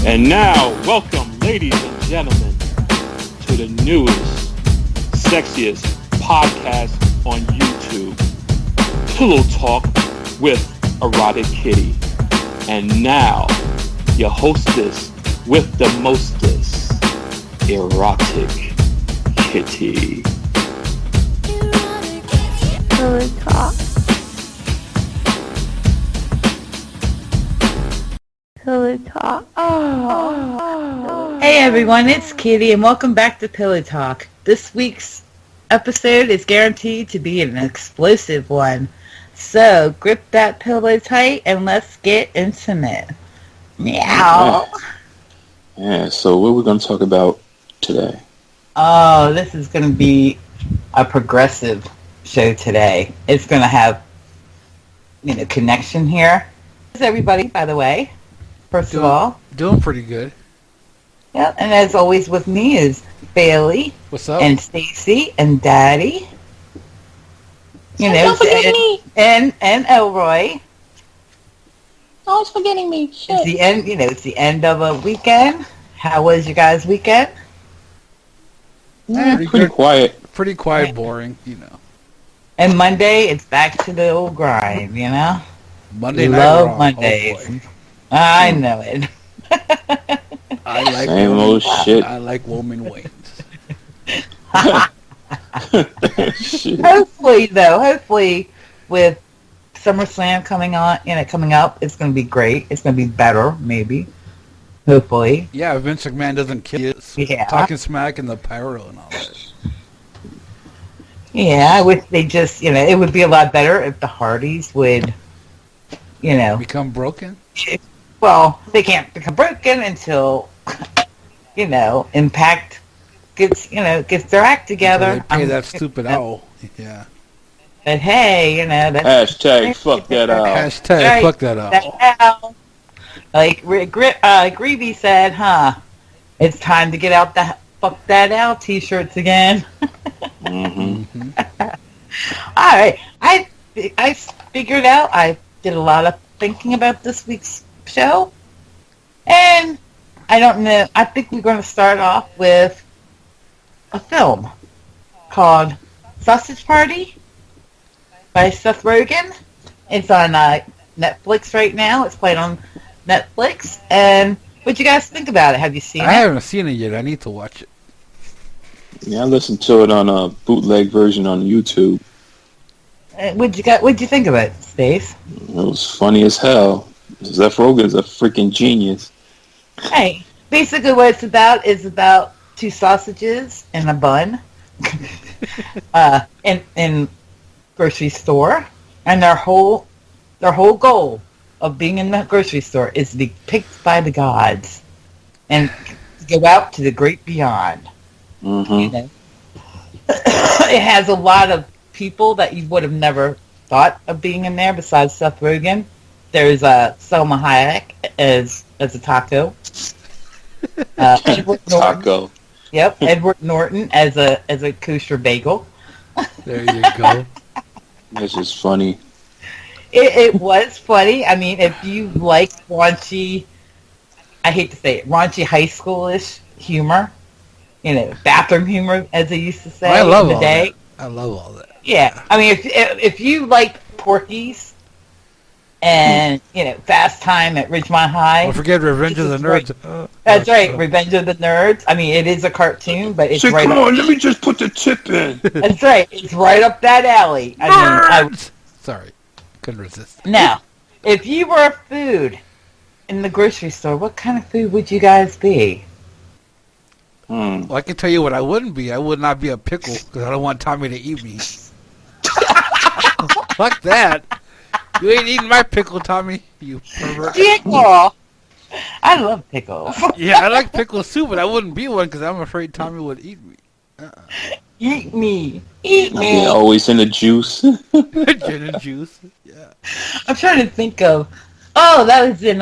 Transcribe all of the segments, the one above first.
And now, welcome, ladies and gentlemen, to the newest, sexiest podcast on YouTube, Pillow Talk with Erotic Kitty. And now, your hostess with the mostest, Erotic Kitty. Pillow Talk. Pillow Talk. Hey everyone, it's Kitty and welcome back to Pillow Talk. This week's episode is guaranteed to be an explosive one. So grip that pillow tight and let's get intimate. Meow. Yeah, so what are we going to talk about today? Oh, this is going to be a progressive show today. It's going to have, connection here. How's everybody, by the way? First of all. Doing pretty good. Yeah, and as always with me is Bailey. What's up? And Stacy and Daddy. Don't forget me. And Elroy. Always forgetting me. Shit. It's the end. It's the end of a weekend. How was your guys' weekend? Pretty quiet. Pretty quiet, boring, And Monday, it's back to the old grind. Monday night Love Raw. Mondays. Oh, boy. I know it. I like Same old shit. I like woman wings. Shit. Hopefully with SummerSlam coming up, it's going to be great. It's going to be better, maybe. Hopefully. Yeah, Vince McMahon doesn't kill you. Yeah. Talking smack and the pyro and all that. Yeah, I wish they just, it would be a lot better if the Hardys would, Become broken? well, they can't become broken until, Impact gets their act together. They pay that stupid owl. Yeah. But hey, that's... Hashtag fuck that out. Hashtag Right. fuck that out. That owl. Like Greavy said, it's time to get out the fuck that out t-shirts again. Mm-hmm. All right. I figured out, I did a lot of thinking about this week's show. And I don't know, I think we're going to start off with a film called Sausage Party by Seth Rogen. It's on Netflix right now. It's played on Netflix. And what do you guys think about it? Have you seen it? I haven't seen it yet. I need to watch it. Yeah, I listened to it on a bootleg version on YouTube. What'd you think of it, Stace? It was funny as hell. Seth Rogen's a freaking genius. Hey, basically what it's about is about two sausages and a bun in grocery store, and their whole goal of being in the grocery store is to be picked by the gods and go out to the great beyond. Mm-hmm. It has a lot of people that you would have never thought of being in there besides Seth Rogen. There's Selma Hayek as a taco. Edward Norton. Taco. Yep, Edward Norton as a kosher bagel. There you go. That's just funny. It was funny. I mean, if you like raunchy, I hate to say it, raunchy high schoolish humor, bathroom humor, as they used to say I love in the all day. that. I love all that. Yeah, I mean, if you like Porky's and Fast Time at Ridgemont High, Don't forget Revenge of the Nerds. That's right, Revenge of the Nerds. I mean, it is a cartoon, but it's right. Come on, let me just put the tip in. That's right, it's right up that alley. Sorry, couldn't resist. Now, if you were a food in the grocery store, what kind of food would you guys be? Well, I can tell you what I wouldn't be. I would not be a pickle because I don't want Tommy to eat me. Fuck that. You ain't eating my pickle, Tommy. You pervert. Pickle. I love pickles. Yeah, I like pickles too, but I wouldn't be one because I'm afraid Tommy would eat me. Eat me. Eat me. Yeah, always in the juice. Gin and juice. Yeah. I'm trying to think of. Oh, that was in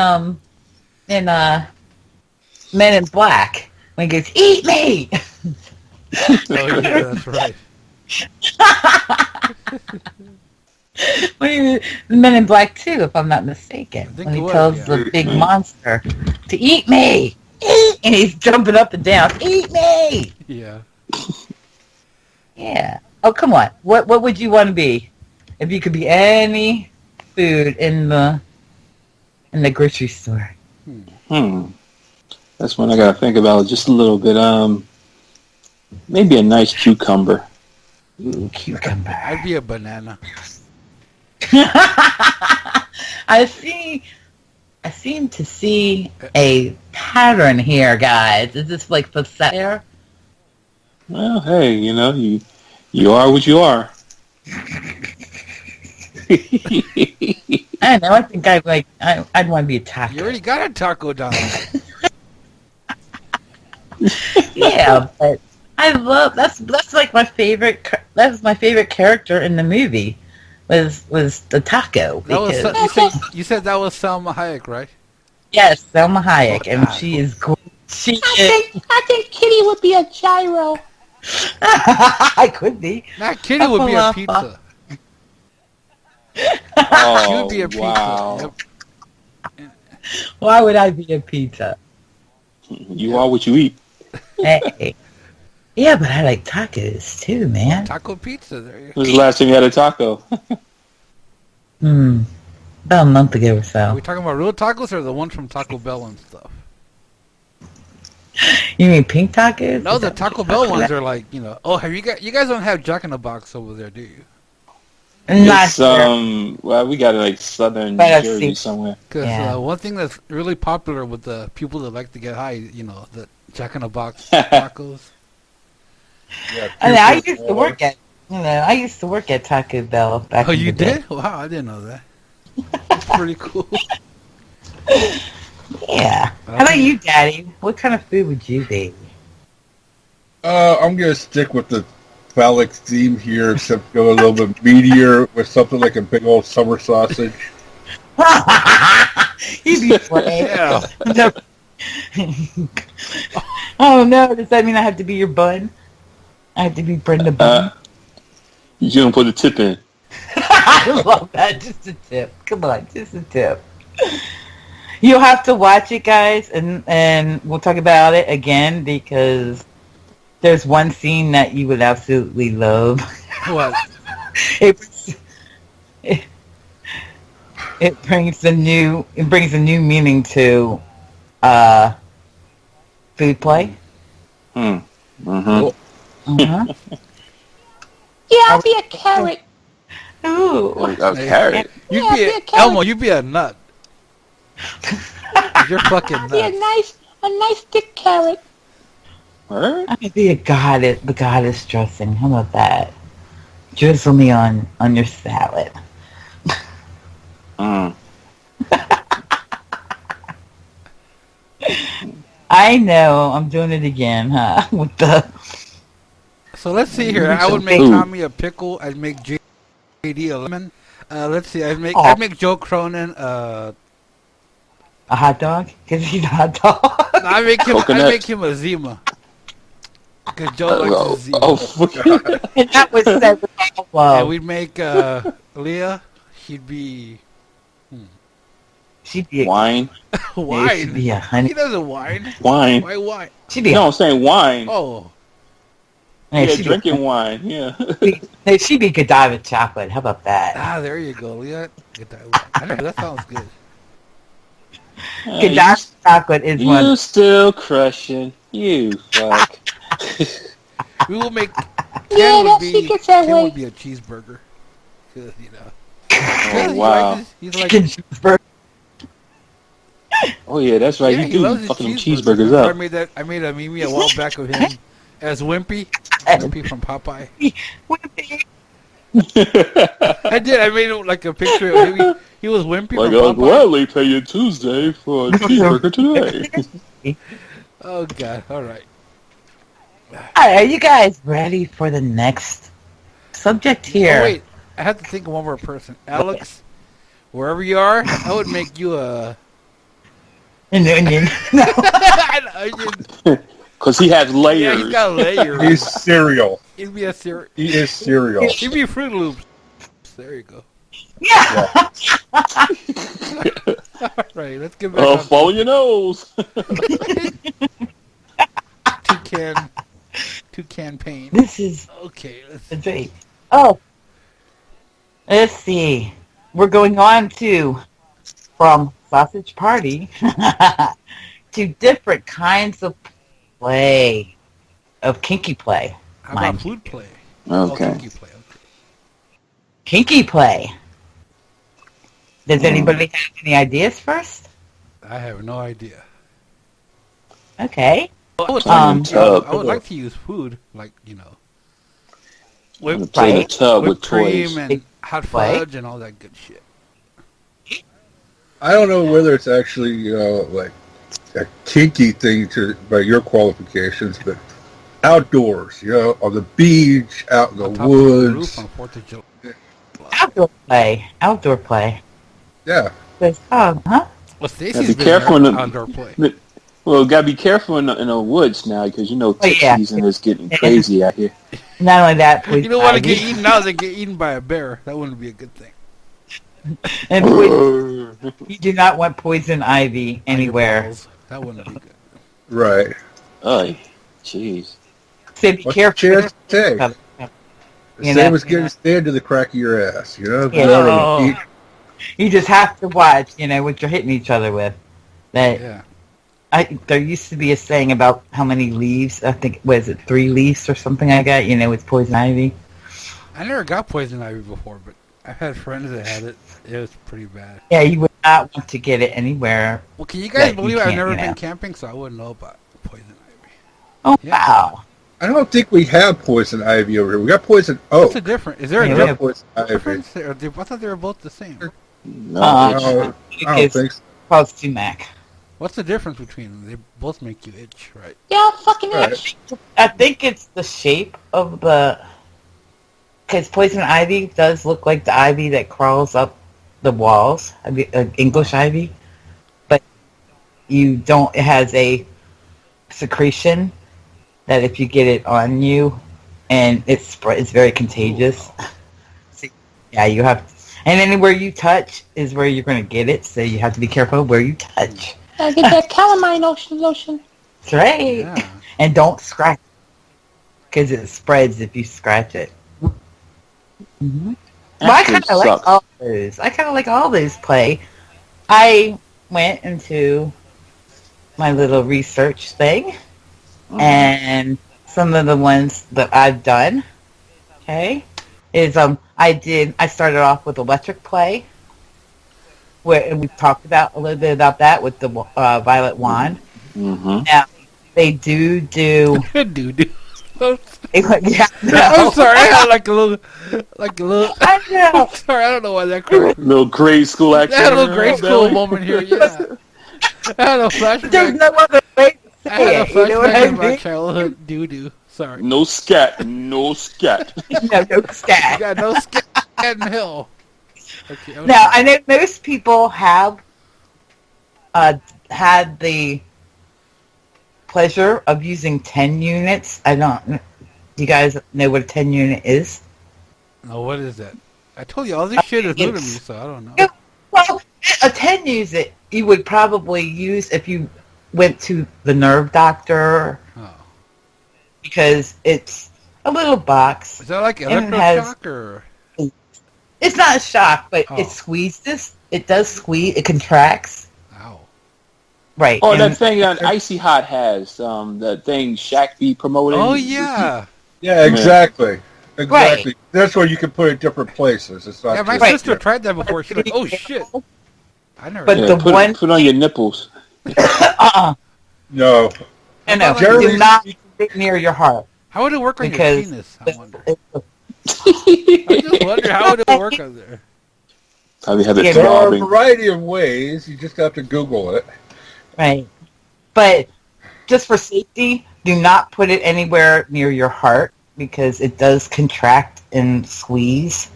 Men in Black when he goes, "Eat me." Oh yeah, that's right. Men in Black 2, if I'm not mistaken. think When it he was, tells yeah. the big monster to eat me. Eat! And he's jumping up and down. Eat me! Yeah. Yeah. Oh, come on. What would you want to be if you could be any food in the grocery store? That's one I gotta think about just a little bit. Maybe a nice cucumber. Ooh, cucumber. I'd be a banana. I seem to see a pattern here, guys. Is this like for there? Well, hey, you know, you are what you are. I know. I think I'd want to be a taco. You already got a taco down there. Yeah, but I love that's like my favorite. That was my favorite character in the movie. Was the taco? That was Because you said that was Salma Hayek, right? yes, Selma Hayek, Oh, and God. she is great. She I think Kitty would be a gyro. I could be. Not Kitty would be a pizza. Oh, She would be a pizza. wow. Yep. Why would I be a pizza? You are what you eat. Hey. Yeah, but I like tacos too, man. Taco pizza. There you go. When was the last time you had a taco? About a month ago or Are so. we talking about real tacos or the ones from Taco Bell and stuff? You mean pink tacos? No, Is the that Taco what Bell you're ones talking are like, oh, have you guys don't have Jack in the Box over there, do you? about? Not It's sure. well, we got it like southern But I've Jersey seen- somewhere. Because Yeah. one thing that's really popular with the people that like to get high, the Jack in the Box tacos. Yeah, I mean, I pure used to work at, I used to work at Taco Bell back Oh, in you the day. did? Wow, I didn't know that. That's pretty cool. Yeah. How about you, Daddy? What kind of food would you be? I'm gonna stick with the phallic theme here, except go a little bit meatier with something like a big old summer sausage. You'd be funny. Yeah. Oh no, does that mean I have to be your bun? I have to be Brenda Bun? You gonna put a tip in? I love that. Just a tip. Come on, just a tip. You'll have to watch it, guys, and we'll talk about it again because there's one scene that you would absolutely love. What? It brings a new meaning to food play. Mm-hmm. Uh-huh. Yeah, I'll be a carrot. Ooh. A carrot. You'd Yeah, be be a a, carrot. Elmo, you'd be a nut. You're fucking I'll be a nuts. nice thick carrot. Word? I could be the goddess dressing. How about that? Drizzle me on your salad. Mm. I know, I'm doing it again, huh? With the So let's see here. I would make Ooh. Tommy a pickle. I'd make JD a lemon. Let's see. I'd make Joe Cronin. a hot dog, because he's a hot dog. I'd make Coconut. him a Zima. Because Joe likes Oh, a Zima. And that was said with And love. we'd make Leah. She'd be She'd be a wine. She'd wine. be a honey. He doesn't whine. Wine. Why wine? She'd be No, I'm saying wine. Oh, a, Yeah, she'd drinking wine. Yeah. Be, she'd be Godiva chocolate. How about that? there you go, Leah. Get that. I know that sounds good. Godiva chocolate is you one. still crushing. You fuck. We will make. Yeah, Ken that would be. she gets that Ken way. would be a cheeseburger. 'Cause, Oh, wow. He's like. Chicken cheeseburger. Oh, yeah, that's right. Yeah, you he do. loves You his fucking them cheeseburgers. cheeseburgers up. I made a meme a while back of him as Wimpy. Wimpy from Popeye. I did. I made him like a picture of him. He was Wimpy Like from Uncle Popeye. Gladly pay you Tuesday for a cheeseburger today. Oh God! All right. All right, are you guys ready for the next subject here? Oh wait, I have to think of one more person. Alex, wherever you are, I would make you a. An onion. an onion. Because he has layers. Yeah, he's got layers. He's cereal. He'd be a cereal. He is cereal. He'd be Fruit Loops. There you go. Yeah. All right, let's get back on follow your nose. toucan pain. This is Okay, let's a dream. Oh, let's see. We're going on to from sausage party to different kinds of play, of kinky play. How about food play? Okay. Kinky play. Okay. Kinky play. Does anybody have any ideas first? I have no idea. Okay. I would, tub. I would like to use food, like, you know, whipped Play in the tub with cream toys. and hot Play. fudge and all that good shit. I don't know whether it's actually like a kinky thing by your qualifications, but outdoors, on the beach, out in the On top of the roof woods. on 4th of July. Outdoor play. Yeah. Huh? Well, Stacy's be been careful there, in the- outdoor play. Well, gotta be careful in the woods now because tick yeah. season is getting crazy out here. Not only that, You don't want to get eaten now, they get eaten by a bear. That wouldn't be a good thing. And you do not want poison ivy anywhere. Balls. That wouldn't be good. Right. Oh, jeez. So be What's careful. the chance to take? The same as getting stand to the crack of your ass, Yeah. You just have to watch, what you're hitting each other with. Yeah. There used to be a saying about how many leaves. I think, 3 leaves or something like that, with poison ivy. I never got poison ivy before, but I've had friends that had it. It was pretty bad. Yeah, you would not want to get it anywhere. Well, can you guys that believe you I've can't, never been camping, so I wouldn't know about poison ivy. Oh, Yeah. wow. I don't think we have poison ivy over here. We got poison oak. What's the difference? Is there a Yeah, we We have- got poison ivy. difference? I thought they were both the same. No, Uh-uh. it's- No, I don't It's think so. called sumac. What's the difference between them? They both make you itch, right? Yeah, fucking Right. itch. I think it's the shape of because poison ivy does look like the ivy that crawls up the walls, English ivy, but it has a secretion that if you get it on you, and it's very contagious. So, yeah, you have, and anywhere you touch is where you're going to get it, so you have to be careful where you touch. I get that calamine lotion. That's right. Yeah. And don't scratch because it spreads if you scratch it. Mm-hmm. Well, I actually kind of like sucks. all those. I kind of like all those play. I went into my little research thing, and some of the ones that I've done, okay, is I started off with electric play, and we talked about a little bit about that with the violet wand. Mm-hmm. Now they do. Dude. Yeah, I'm no. sorry. I had like a little. I know. I'm sorry. I don't know why that cracked me. Little grade school I action. had a little grade around school belly. moment here. Yeah. I had a There's flashback. no other way to I say had a it. You know what flashback I of my mean? childhood doo-doo. Sorry. No scat. No scat. No stack. Got no skin in hell. Okay, I'm Now, sorry. I know most people have had the pleasure of using 10 units. I don't. Do you guys know what a 10 unit is? No, what is that? I told you all this shit is new to me, It's- so I don't know. Yeah. Well, a 10 unit you would probably use if you went to the nerve doctor, Oh. because it's a little box. Is that like And it electroshock or? It's not a shock, but Oh. it squeezes. It does squeeze. It contracts. Ow. Right. Oh, and- that thing that Icy Hot has. That thing Shaq be promoting. Oh yeah. Yeah, exactly. Exactly. That's where you can put it different places. It's not Yeah, my just- sister tried that before. She's like, "Oh shit." I never. But did. Yeah, the put, one- put on your nipples. No. No, Generally do not speaking- sit near your heart. How would it work on your because penis? I wonder. it's- I just wonder how would it work on there. Probably have it Yeah, There are a throbbing. variety of ways. You just have to Google it. Right. But just for safety, do not put it anywhere near your heart because it does contract and squeeze.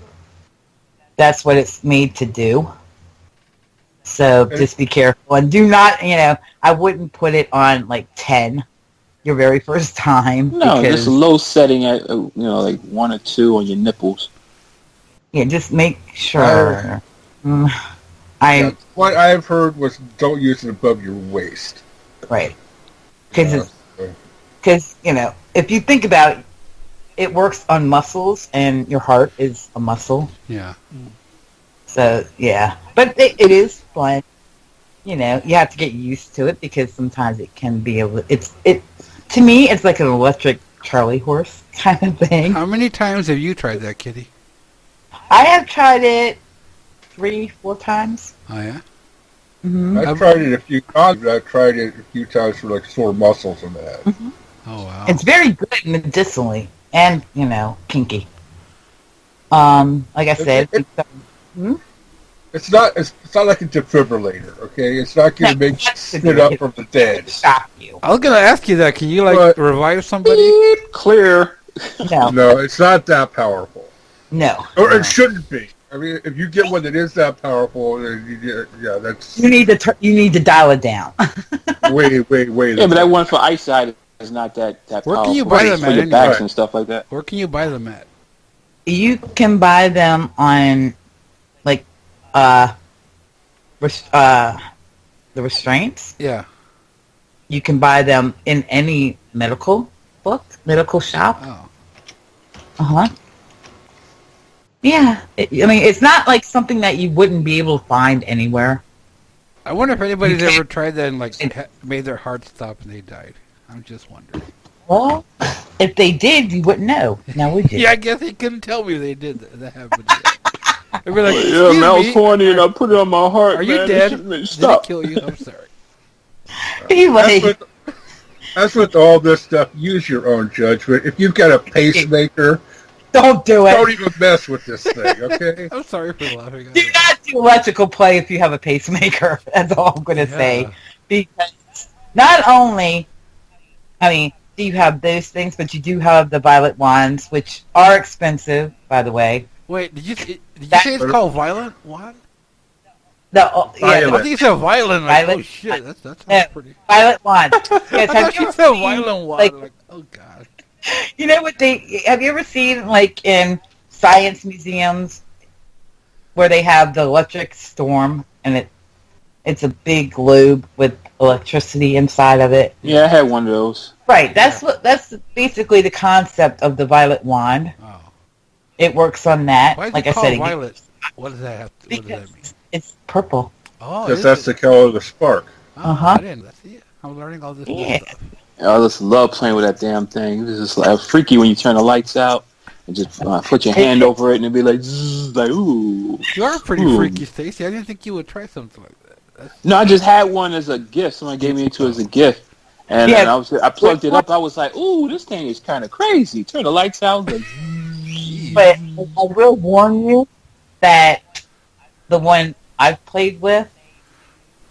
That's what it's made to do. So just be careful. And do not, I wouldn't put it on like 10 your very first time. No, because, just a low setting at like 1 or 2 on your nipples. Yeah, just make sure. I what I've heard was don't use it above your waist. right because if you think about it, it works on muscles, and your heart is a muscle. Yeah. So yeah, but it is fun. You have to get used to it because sometimes it can be to me it's like an electric Charlie horse kind of thing. How many times have you tried that, Kitty? I have tried it 3-4 times. Oh yeah. Mm-hmm. I've tried it a few times. I've tried it a few times for like sore muscles and that. Mm-hmm. Oh wow. It's very good medicinally and kinky. Like I said, it's not like a defibrillator. Okay, it's not going to make you sit up from the dead. Stop you. I was gonna ask you that. Can you revive somebody? Beep, clear. No, it's not that powerful. No. Or it shouldn't be. I mean, if you get one that is that powerful, then that's You need to dial it down. way. Yeah, but that one for eyesight is not that powerful. Where can you buy them for at your backs anyway? and stuff like that? Where can you buy them at? You can buy them on the restraints. Yeah. You can buy them in any medical shop. Oh. Uh-huh. Yeah. It's not like something that you wouldn't be able to find anywhere. I wonder if anybody's ever tried that and made their heart stop and they died. I'm just wondering. Well, if they did, you wouldn't know. Now would you? Yeah, I guess they couldn't tell me they did that happened. They'd be like, Yeah, man, I was horny and I put it on my heart. Are you man. dead? Did Did it Stop. kill you? I'm sorry. Anyway. That's with all this stuff. Use your own judgment. If you've got a pacemaker, Don't do it. don't even mess with this thing. Okay. I'm sorry for laughing. Do not do electrical play if you have a pacemaker. That's all I'm going to say. Because not only, do you have those things, but you do have the violet wands, which are expensive, by the way. Wait, did you say it's called Violent Wand? Violet. I think you said Violent. Like, Violet. oh shit, that sounds pretty. Violet wand. Yes, I thought you said Violent Wand. Like, oh god. You know what have you ever seen in science museums where they have the electric storm and it's a big globe with electricity inside of it? Yeah, I had one of those. Right. That's basically the concept of the violet wand. Oh. It works on that. Why is like it I called said, Violet? What does that have to, what does that mean? it's purple. Oh, Because that's the color of the spark. Uh-huh. I didn't. See, I'm learning all this new Yeah. stuff. I just love playing with that damn thing. It was just like freaky when you turn the lights out and just put your hand over it and it'd be like, zzz, like ooh. You are pretty Ooh. freaky, Stacy. I didn't think you would try something like that. No, I just had one as a gift. Someone gave me it as a gift. And Yeah. I plugged it up. I was like, ooh, this thing is kind of crazy. Turn the lights out. Like, But I will warn you that the one I've played with,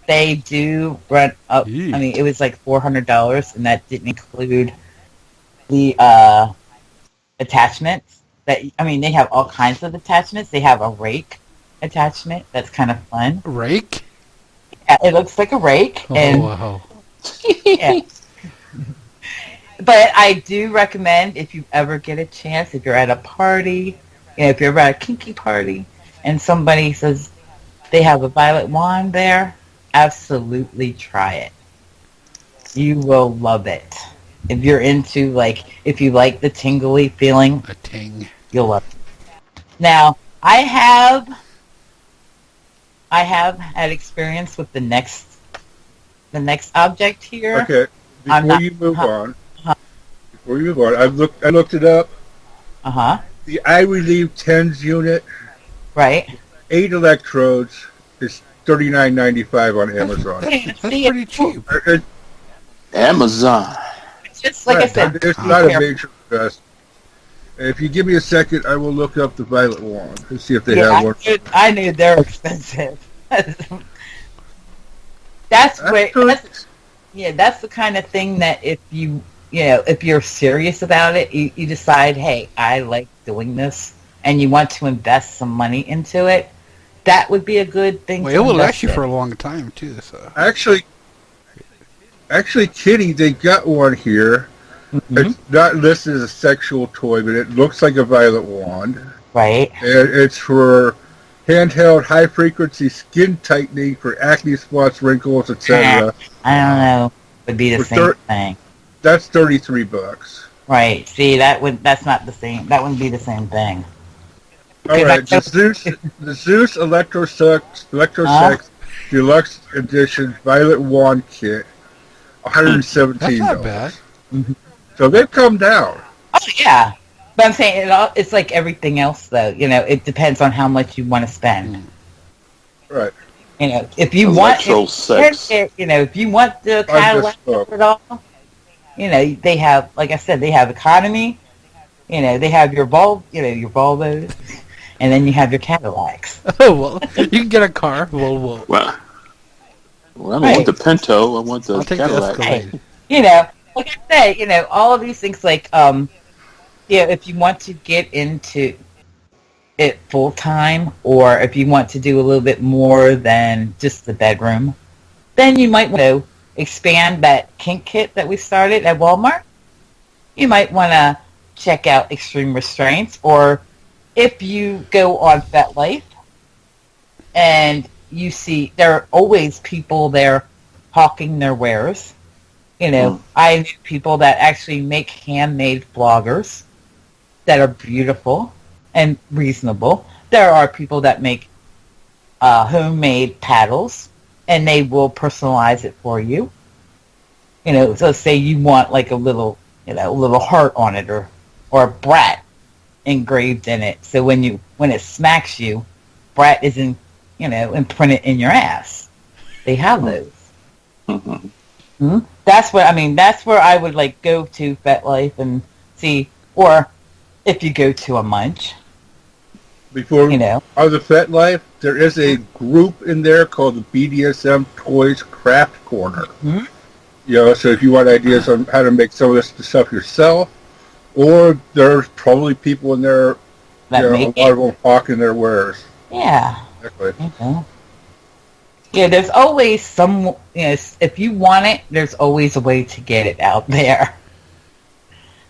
they do run up. Yee. It was like $400, and that didn't include the attachments. They have all kinds of attachments. They have a rake attachment that's kind of fun. Rake? It looks like a rake, Oh, and wow. yeah. But I do recommend, if you ever get a chance, if you're at a party, if you're at a kinky party, and somebody says they have a violet wand there, absolutely try it. You will love it. If you're into, if you like the tingly feeling, A ting. you'll love it. Now, I have had experience with the next object here. Okay. Before you move on, I looked it up. Uh-huh. The I Relieve TENS unit, Right. 8 electrodes, is $39.95 on Amazon. That's pretty cheap. Amazon. It's just like I said. It's not a major investment. If you give me a second, I will look up the violet wand and see if they have one. I knew they're expensive. That's the kind of thing that if you're serious about it, you decide, hey, I like doing this, and you want to invest some money into it, that would be a good thing. Well, to it will invest last you in. for a long time, too. So. Actually, Kitty, they got one here. Mm-hmm. It's not listed as a sexual toy, but it looks like a violet wand. Right. And it's for handheld high-frequency skin tightening for acne spots, wrinkles, etc. I don't know. Would be the For same thing. That's $33. Right. See, that's not the same. That wouldn't be the same thing. All right, the Zeus Electrosex Deluxe Edition Violet Wand Kit, $117. That's not bad. Mm-hmm. So they've come down. Oh yeah, but I'm saying it's like everything else, though. It depends on how much you want to spend. Right. If you Electrosex. if you want the Cadillac of it all, they have, like I said, they have economy. They have your your Volvos, and then you have your Cadillacs. Oh, well, you can get a car. Well, I want the Pinto. I want the I'll take Cadillac. the Escalade. Like I said, all of these things, like, if you want to get into it full time, or if you want to do a little bit more than just the bedroom, then you might want to expand that kink kit that we started at Walmart. You might want to check out Extreme Restraints, or if you go on FetLife and you see there are always people there hawking their wares. I know people that actually make handmade floggers that are beautiful and reasonable. There are people that make homemade paddles, and they will personalize it for you. So say you want like a little heart on it, or a brat engraved in it. So when it smacks you, brat is imprinted in your ass. They have those. Mm-hmm. Mm-hmm. That's where I would like go to FetLife and see, or if you go to a Munch. Before on the FetLife, there is a group in there called the BDSM Toys Craft Corner. Mm-hmm. So if you want ideas on how to make some of this stuff yourself, or there's probably people in there, a lot of them hawking their wares. Yeah. Exactly. Mm-hmm. Yeah, there's always some, if you want it, there's always a way to get it out there.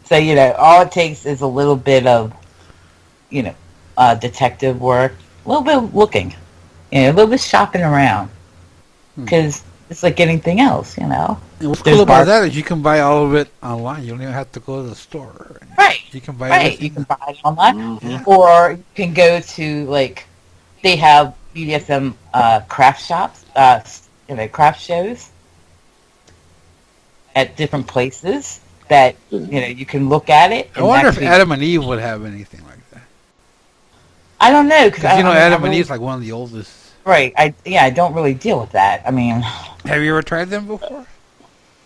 So, all it takes is a little bit of, detective work, a little bit of looking, a little bit shopping around. Because it's like anything else, And what's cool about that is you can buy all of it online. You don't even have to go to the store. Right. You can buy everything. You can buy it online. Mm-hmm. Or you can go to, like, they have BDSM craft shops, craft shows at different places that, you can look at it. I wonder if Adam and Eve would have anything like that. I don't know. Because, Adam and Eve is like one of the oldest. Right. I don't really deal with that. I mean... Have you ever tried them before?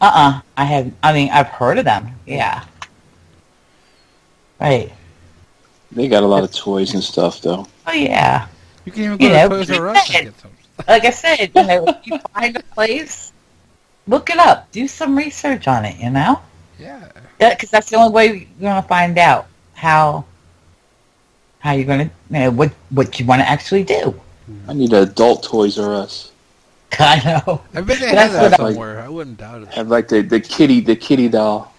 I have. I've heard of them. Yeah. Right. They got a lot of toys and stuff, though. Oh, yeah. You can even go to Toys R Us and get some. Like I said, if you find a place, look it up. Do some research on it, Yeah. Because that's the only way you're going to find out how you're going to, what you want to actually do. I need an adult Toys R Us. I know. I bet they have that somewhere. I wouldn't doubt it. Have like the kitty doll.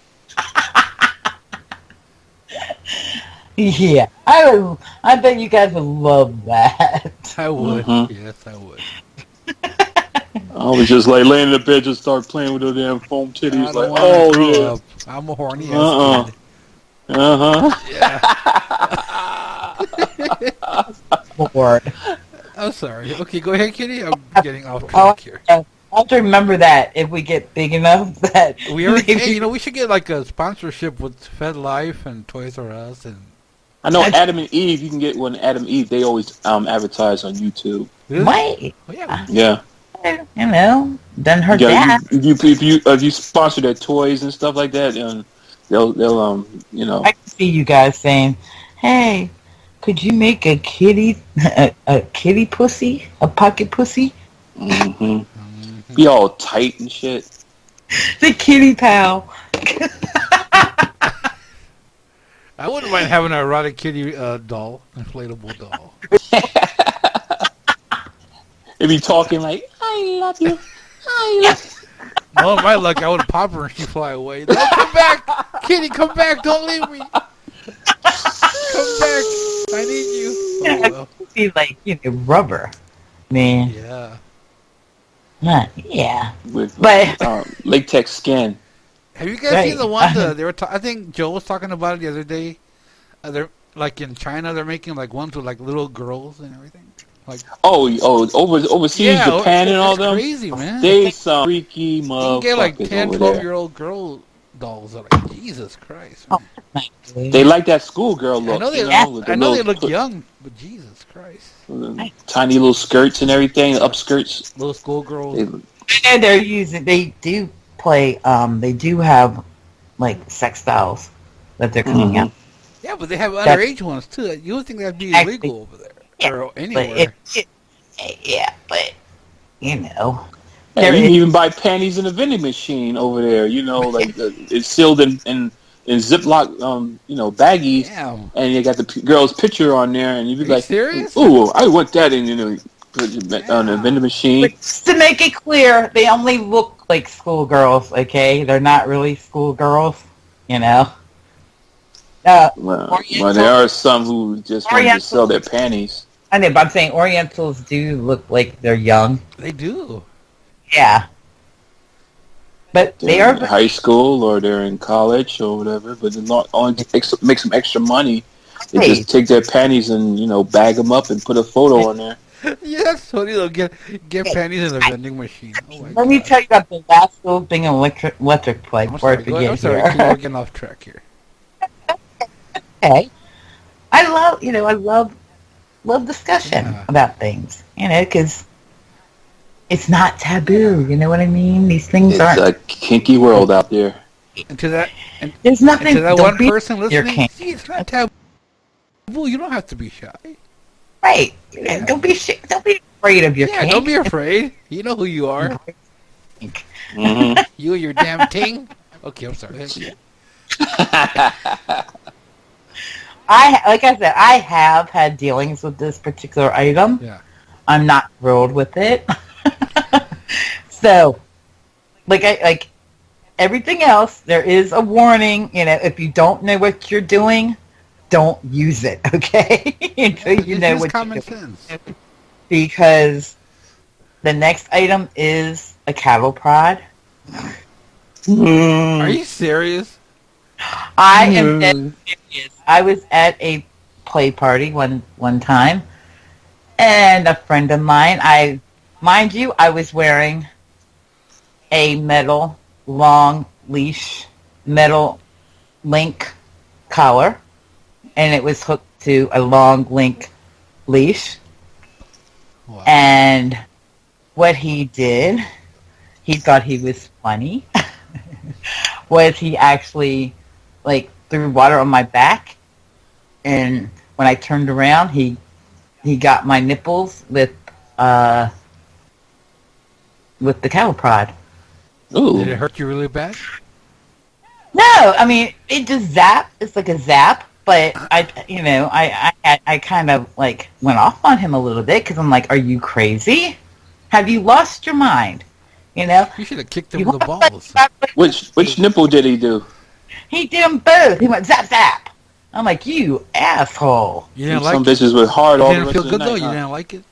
Yeah, I bet you guys would love that. I would. Mm-hmm. Yes, I would. I was just like laying in the bed, just start playing with the damn foam titties. Like, oh yeah, I'm a horny ass kid. Lord. I'm sorry. Okay, go ahead, Kitty. I'm getting off track here. I'll have to remember that if we get big enough that we are. Hey, we should get like a sponsorship with FetLife and Toys R Us and. I know Adam and Eve. You can get one. Adam and Eve. They always advertise on YouTube. Really? Wait. Oh, yeah. Yeah. Doesn't hurt that. If you sponsor their toys and stuff like that, they'll I can see you guys saying, "Hey, could you make a kitty pussy, a pocket pussy?" Mm-hmm. Be all tight and shit. The kitty pal. I wouldn't mind having an erotic kitty doll, inflatable doll. It'd be talking like, "I love you, I love you." Well, my luck, I would pop her and she'd fly away. No, come back, kitty, come back! Don't leave me. Come back. I need you. Yeah, Oh, well. it could be like, rubber. I mean, Yeah. yeah. with But latex skin. Have you guys Right. seen the one that they were? I think Joe was talking about it the other day. They're like in China. They're making like ones with like little girls and everything. Like Overseas, yeah, Japan and all it's them. crazy, man. They some freaky You can get like motherfuckers 10, over 12 there. year old girl dolls. Are like Jesus Christ. Man. They like that schoolgirl I look, know they. with I the know they little look young, but Jesus Christ. tiny little skirts and everything, upskirts. Little schoolgirls. and they do play, they do have, like, sex dolls that they're coming out. Yeah, but they have That's- underage ones too. You would think that'd be Actually, illegal over there yeah, or But anywhere. but, Hey, there you can is- even buy panties in a vending machine over there. Like it's sealed in Ziploc, baggies, Yeah. and you got the girl's picture on there, and you be Are you like, serious? "Ooh, I want that," and put it on the vending machine. But just to make it clear, they only look like schoolgirls, okay? They're not really schoolgirls, Well, there are some who just want to sell their panties. I know, but I'm saying Orientals do look like they're young. They do. Yeah. But they They're are... in high school or they're in college or whatever, but they're not only to make some extra money. They Hey. just take their panties and bag them up and put a photo on there. Yeah, that's funny. They'll get panties in a vending machine. Oh my Let me God. tell you about the last little thing in electric play I'm before I sorry, forget I'm sorry, here. we're getting off track here. Okay. I love discussion Yeah. about things, because it's not taboo, you know what I mean? These things It's aren't... a kinky world out there. And to that, and, There's and nothing... to that don't one be person your listening, king. see, it's not taboo. You don't have to be shy. Right. Yeah. Don't be afraid of your Yeah, kink. don't be afraid. You know who you are. hmm You and your damn ting. Okay, I'm sorry. Like I said, I have had dealings with this particular item. Yeah. I'm not thrilled with it. So, like everything else, there is a warning. If you don't know what you're doing, don't use it. Okay, until you know It's what common you're doing. sense. Because the next item is a cattle prod. Are you serious? I am dead serious. I was at a play party one time, and a friend of mine, mind you, I was wearing a metal long leash, metal link collar, and it was hooked to a long link leash. Wow. And what he did, he thought he was funny, was he actually threw water on my back, and when I turned around, he got my nipples with the cattle prod. Ooh. Did it hurt you really bad? No, I mean it just zap. It's like a zap, but I kind of went off on him a little bit because I'm like, are you crazy? Have you lost your mind? You should have kicked him You in the want balls. Which nipple did he do? He did them both. He went zap zap. I'm like, you asshole. You didn't Some like it? bitches were hard You all the didn't rest feel of the good night. though? You huh? didn't like it?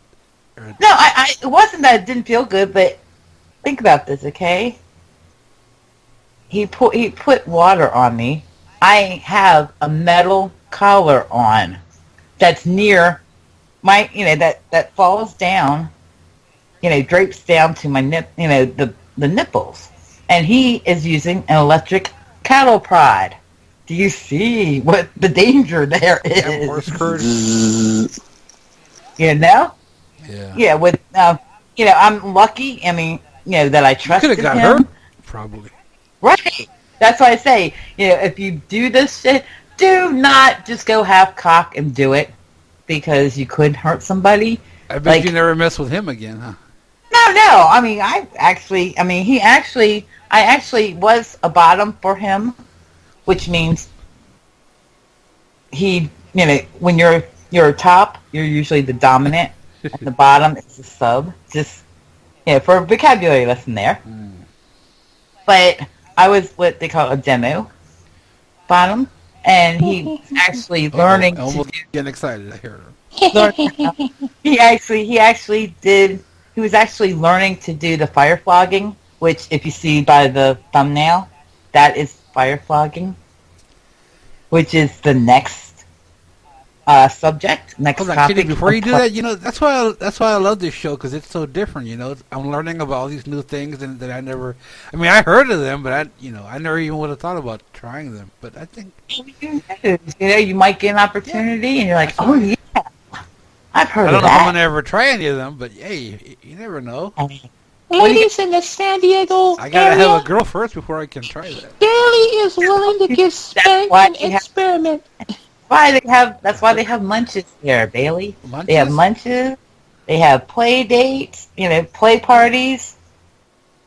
No, it wasn't that it didn't feel good, but think about this, okay? He put water on me. I have a metal collar on that's near my, that falls down, drapes down to my the nipples. And he is using an electric cattle prod. Do you see what the danger there Yeah, is? horse curd. Zzz. Yeah. Yeah, with I'm lucky. I mean, that I You trusted could have got him. hurt. Probably. Right. That's why I say, if you do this shit, do not just go half cock and do it because you could hurt somebody. I bet you never mess with him again, huh? No. I mean, I actually was a bottom for him, which means when you're a top, you're usually the dominant, and the bottom is the sub. Just for a vocabulary lesson there. But I was what they call a demo bottom, and he's actually learning to almost do. getting excited. I hear her. He was actually learning to do the fire flogging, which if you see by the thumbnail, that is fire flogging, which is the next subject, next Hold on, topic. Kitty. Before you do that, that's why I love this show because it's so different. I'm learning about all these new things and that I never. I mean, I heard of them, but I never even would have thought about trying them. But I think you might get an opportunity, and you're like, oh yeah, I've heard I don't of know if I'm that. gonna ever try any of them, but hey, you never know. Ladies in the San Diego I gotta area, have a girl first before I can try that. Bailey is willing to get spanked why and you have- experiment. That's why they have lunches here, Bailey. Lunches? They have lunches. They have play dates. Play parties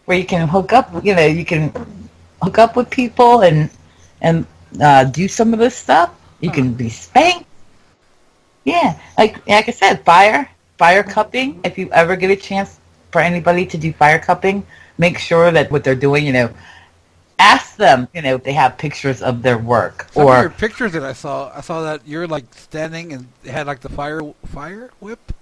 where you can hook up. You can hook up with people and do some of this stuff. You can be spanked. Yeah, like I said, fire cupping. If you ever get a chance for anybody to do fire cupping, make sure that what they're doing, ask them, if they have pictures of their work. Some of Or your pictures that I saw that you're like standing and they had like the fire whip.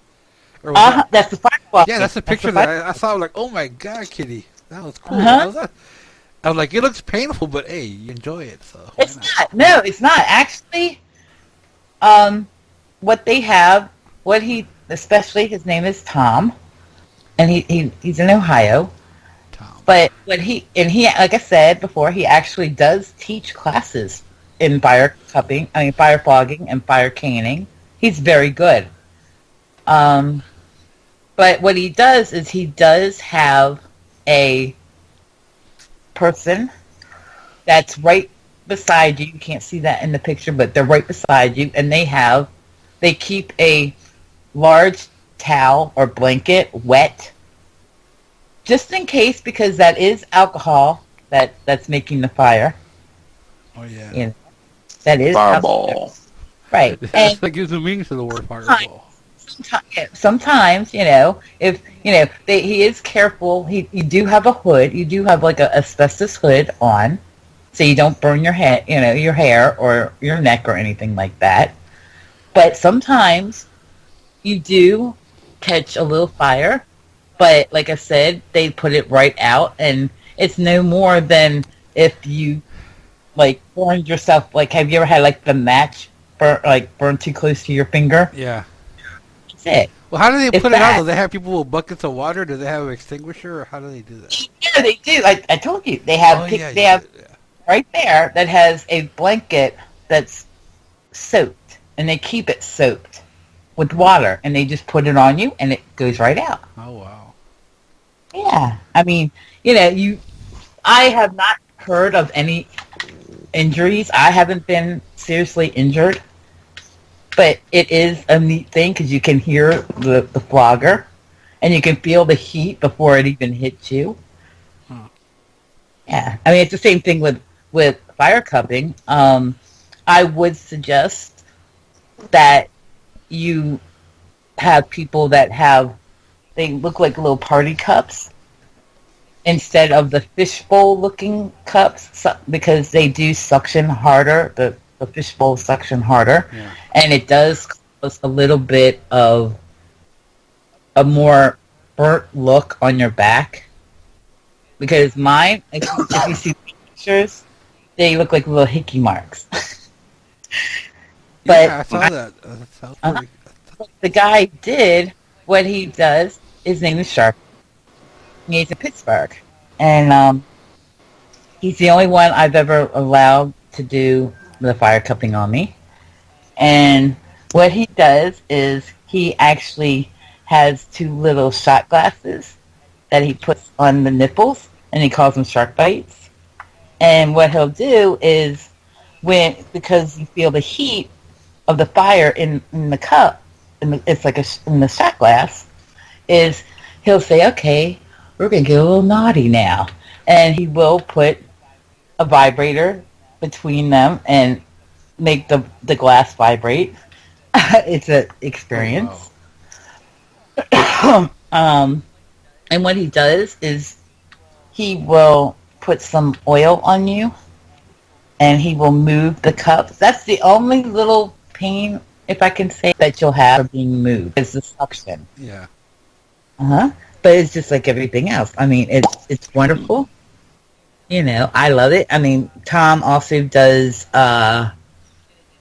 Or was that's the fire flogging. yeah, that's the picture that I saw. Like, oh my god, Kitty, that was cool. Uh-huh. I was like, it looks painful, but hey, you enjoy it, so why It's not. No, it's not. Actually, what they have, especially his name is Tom, and he's in Ohio. Tom. But like I said before, he actually does teach classes in fire flogging and fire caning. He's very good. But what he does is he does have a person that's right beside you. You can't see that in the picture, but they're right beside you, and they keep a large towel or blanket wet just in case, because that is alcohol that's making the fire. Oh yeah. That is Fireball. alcohol. Right. That's And what gives the meaning to the word fireball. sometimes, if he is careful. You do have a hood. You do have like a asbestos hood on, so you don't burn your head, your hair or your neck or anything like that. But sometimes you do catch a little fire. But like I said, they put it right out, and it's no more than if you like burned yourself. Like, have you ever had like the match burn too close to your finger? Yeah. That's it. Well, how do they If put it out? that- Do they have people with buckets of water? Do they have an extinguisher, or how do they do that? Yeah, they do. I told you they have. They have right there that has a blanket that's soaked, and they keep it soaked with water, and they just put it on you, and it goes right out. Oh wow. Yeah, I mean, I have not heard of any injuries. I haven't been seriously injured, but it is a neat thing because you can hear the flogger, and you can feel the heat before it even hits you. Huh. Yeah, I mean, it's the same thing with fire cupping. I would suggest that you have people that they look like little party cups instead of the fishbowl looking cups, because they do suction harder. The fishbowl suction harder, Yeah. and it does cause a little bit of a more burnt look on your back. Because mine, if you see pictures, they look like little hickey marks. But yeah, I saw that. That sounds pretty. the guy did what he does. His name is Sharp. He's in Pittsburgh, and he's the only one I've ever allowed to do the fire cupping on me. And what he does is he actually has 2 little shot glasses that he puts on the nipples, and he calls them shark bites. And what he'll do is, because you feel the heat of the fire in the cup, it's like in the shot glass, is he'll say, okay, we're going to get a little naughty now. And he will put a vibrator between them and make the glass vibrate. It's an experience. Oh, wow. And what he does is he will put some oil on you, and he will move the cups. That's the only little pain, if I can say, that you'll have for being moved, is the suction. Yeah. But it's just like everything else. I mean, it's wonderful. You know, I love it. I mean, Tom also does, and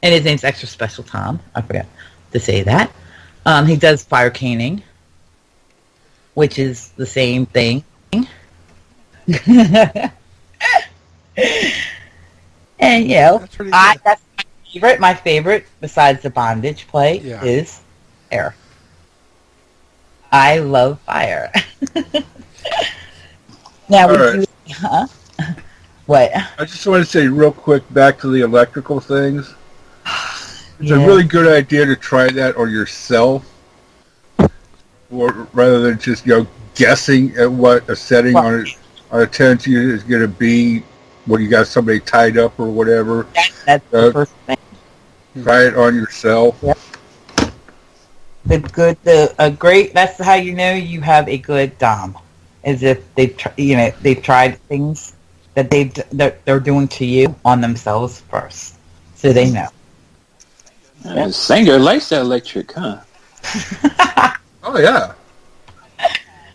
his name's Extra Special Tom. I forgot to say that. He does fire caning, which is the same thing. And, you know, That's pretty good. that's my favorite. My favorite, besides the bondage play, Yeah. is air. I love fire. Now, All would right. you... What? I just want to say real quick back to the electrical things. It's Yeah. a really good idea to try that on yourself, or rather than just guessing at what a setting on a tension is going to be when you got somebody tied up or whatever. That's the first thing. Try it on yourself. Yep. Great. That's how you know you have a good dom, is if they've tried things that they're doing to you on themselves first, so they know. Sanger likes that electric, huh? Oh yeah.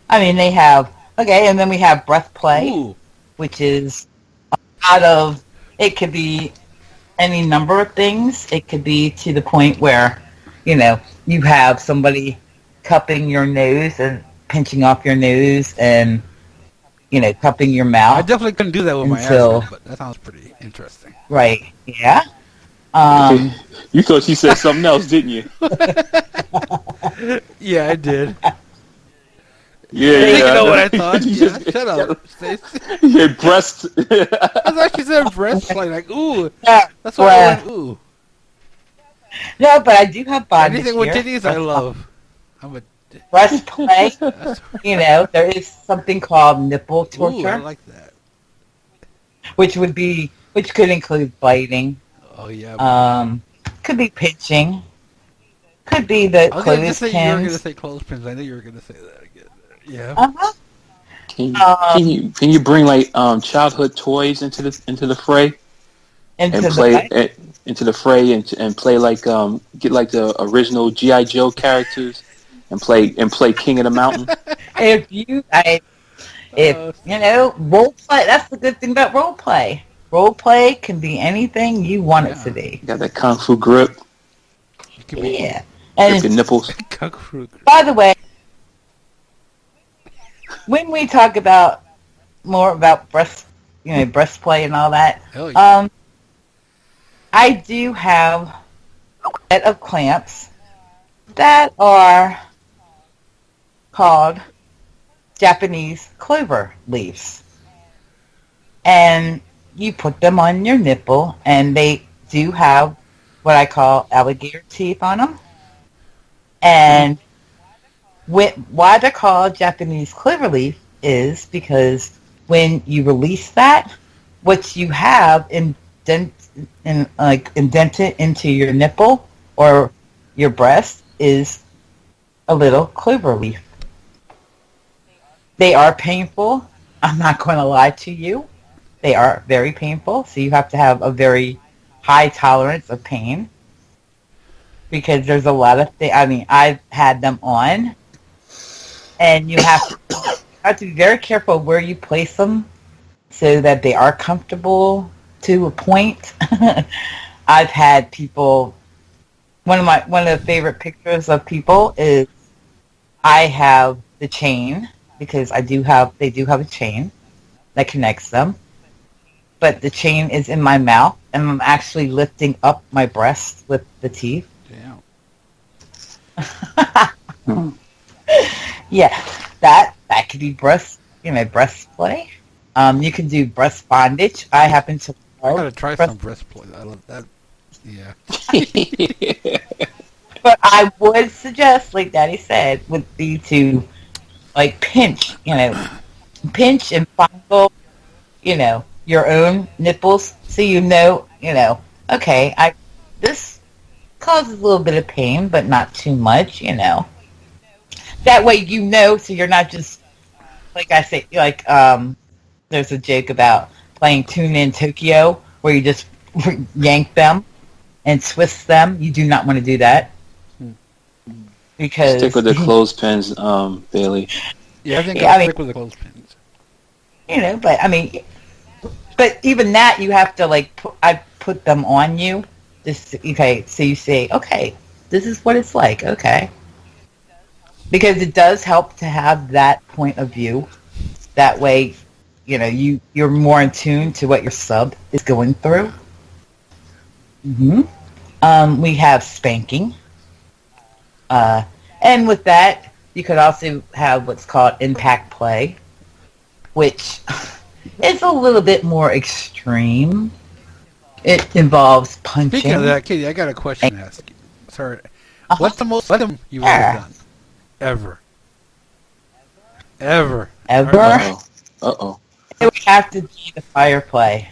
I mean, they have and then we have breath play, Ooh. which is out of, it could be any number of things. It could be to the point where, you have somebody cupping your nose and pinching off your nose and, cupping your I mouth. definitely couldn't do that with my Until- ass, but that sounds pretty interesting. Right. Yeah. You thought you said something else, didn't you? Yeah, I did. Yeah, You know what I thought? You Yeah, just- shut up. Stacey. Yeah, breast. I thought she said breastplate. Like, ooh. Yeah. That's why I went, ooh. No, but I do have bondage Anything with here. titties, I love. I'm a... Breast play. That's, There is something called nipple ooh, torture, I like that. which could include biting. Oh, yeah. Could be pinching. Could be the I was going to say you were going to clothespins. say clothespins. I knew you were going to say that again. Yeah. Uh-huh. Can you bring like childhood toys into the fray Into and the play bite. into the fray and play like get like the original G.I. Joe characters and play King of the Mountain? Role play. That's the good thing about role play. Role play can be anything you want it to be. Got that kung fu grip, It could be Yeah. grip your And nipples. kung fu. by the way, when we talk about more about breast play and all that, Hell yeah. I do have a set of clamps that are called Japanese clover leaves. And you put them on your nipple, and they do have what I call alligator teeth on them. And why they're called Japanese clover leaf is because when you release that, what you have indented into your nipple or your breast is a little clover leaf. They are painful. I'm not going to lie to you. They are very painful, so you have to have a very high tolerance of pain because there's a lot of things. I mean, I've had them on, and you have to be very careful where you place them so that they are comfortable to a point. I've had people. One of the favorite pictures of people is I have the chain because they do have a chain that connects them. But the chain is in my mouth, and I'm actually lifting up my breast with the teeth. Damn. Yeah, that could be breast play. You can do breast bondage. I happen to I love gotta try some breastplate. I love that. Yeah. but I would suggest, like Daddy said, would be to like pinch and fondle, your own nipples, so okay, this causes a little bit of pain, but not too much, That way, so you're not just, like I say, there's a joke about playing Tune in Tokyo, where you just yank them and twist them. You do not want to do that. Because Stick with the clothespins, Bailey. Yeah, I think I'll stick with the clothespins. But I mean, but even that you have to I put them on you. Okay, so you say, okay, this is what it's like. Okay, because it does help to have that point of view. That way, you're more in tune to what your sub is going through. We have spanking. And with that, you could also have what's called impact play, which is a little bit more extreme. It involves punching. Speaking of that, Katie, I got a question to ask you. Sorry. What's the most random you've ever done? Ever. Uh-oh. It would have to be the fire play.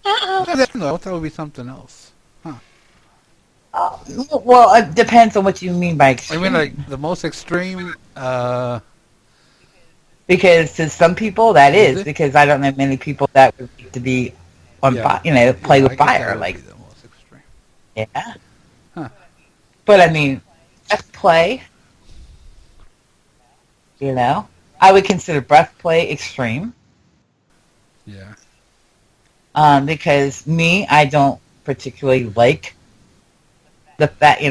No, I thought that would be something else. Well, it depends on what you mean by extreme. I mean, like, the most extreme, because to some people that is, because I don't know many people that would like to be on fire, play with fire. That would be the most extreme. Yeah. Huh. But I mean, breath play, I would consider breath play extreme. Yeah. Because I don't particularly like the fact,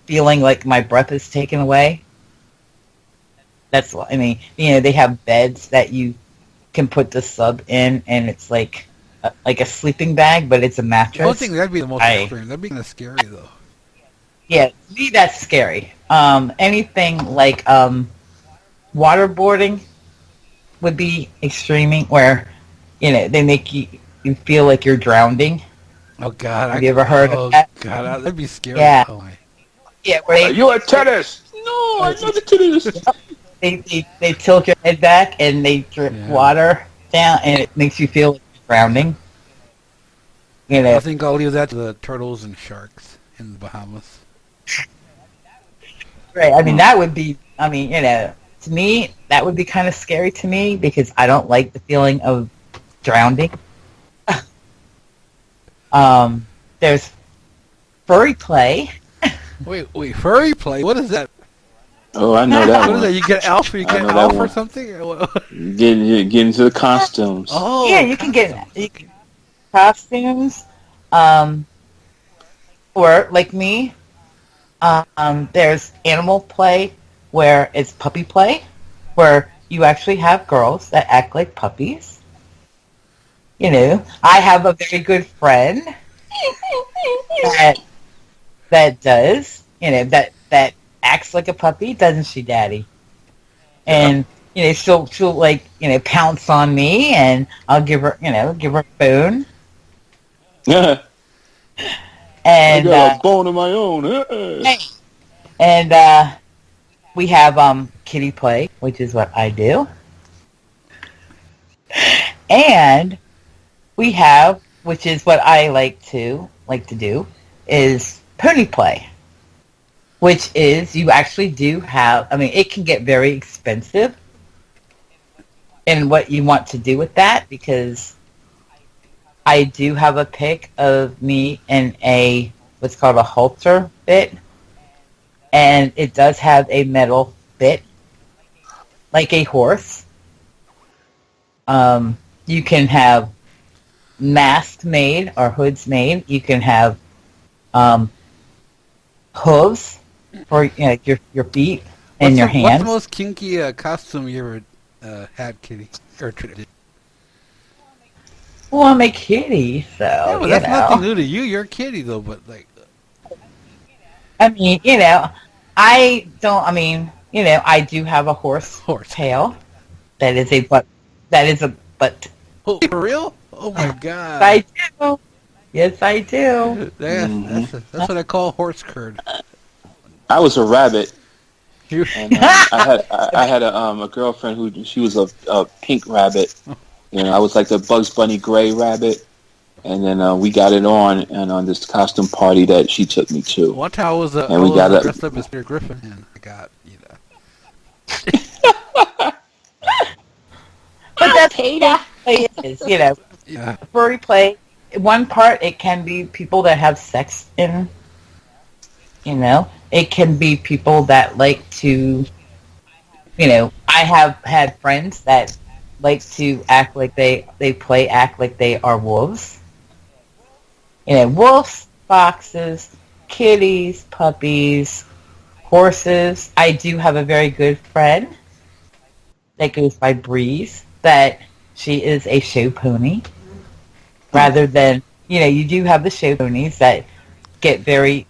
feeling like my breath is taken away. That's, they have beds that you can put the sub in, and it's like a sleeping bag, but it's a mattress. I don't think that'd be the most extreme. That'd be kind of scary, though. Yeah, to me, that's scary. Anything like waterboarding would be extreme, where, they make you feel like you're drowning. Oh, God. Have you ever heard of that? Oh, God, that'd be scary. Yeah. Oh, yeah, where You're a tennis! No, I'm not a tennis! They tilt your head back, and they drip water down, and it makes you feel like you're drowning. I think I'll leave that to the turtles and sharks in the Bahamas. Right, that would be, to me, that would be kind of scary to me, because I don't like the feeling of drowning. There's furry play. Wait, furry play? What is that? Oh, I know that What one. is that? You get Alf or something? Get into the costumes. Oh, yeah, you can get costumes. Or like me, there's animal play where it's puppy play, where you actually have girls that act like puppies. I have a very good friend that does, that acts like a puppy, doesn't she, Daddy? And she'll pounce on me, and I'll give her a bone. Yeah. And I got a bone of my own. And we have kitty play, which is what I do. And we have, which is what I like to do, is pony play, which is you actually do have, it can get very expensive in what you want to do with that, because I do have a pic of me in what's called a halter bit, and it does have a metal bit, like a horse. You can have masks made or hoods made. You can have hooves for your feet and your hands. What's the most kinky costume you ever had, Kitty? Or Well, I'm a kitty, so yeah, well, that's nothing new to you. You're a kitty, though, but like. I don't. I do have a horse tail. That is a butt. Oh, for real? Oh my God! I do. Yes, I do. That's what I call horse curd. I was a rabbit. And, I had a girlfriend who she was a pink rabbit. I was like the Bugs Bunny gray rabbit. And then we got it on this costume party that she took me to. One time I was dressed up as Peter Griffin, and I got But that's Peter. Is, Yeah. Furry play one part, it can be people that have sex in, it can be people that like to, I have had friends that like to act like act like they are wolves. Wolves, foxes, kitties, puppies, horses. I do have a very good friend that goes by Breeze, that she is a show pony. Rather than, you do have the show ponies that get very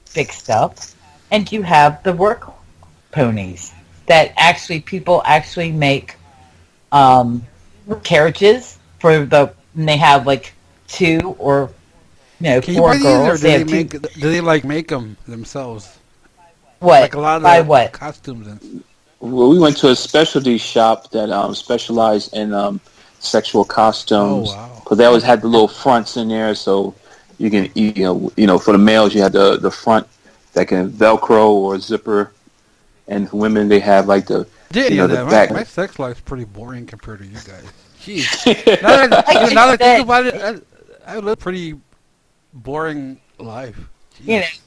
fixed up, and you have the work ponies that people actually make carriages and they have like two or Can you four buy these, or girls. do they like make them themselves? What? Like a lot of Buy the what? costumes and. Well, we went to a specialty shop that specialized in sexual costumes. Oh, wow. Because they always had the little fronts in there, so you can, for the males you had the front that can Velcro or zipper, and for women they have like the the back. My sex life's pretty boring compared to you guys. Jeez. Now that I think about it, I live a pretty boring life. Jeez.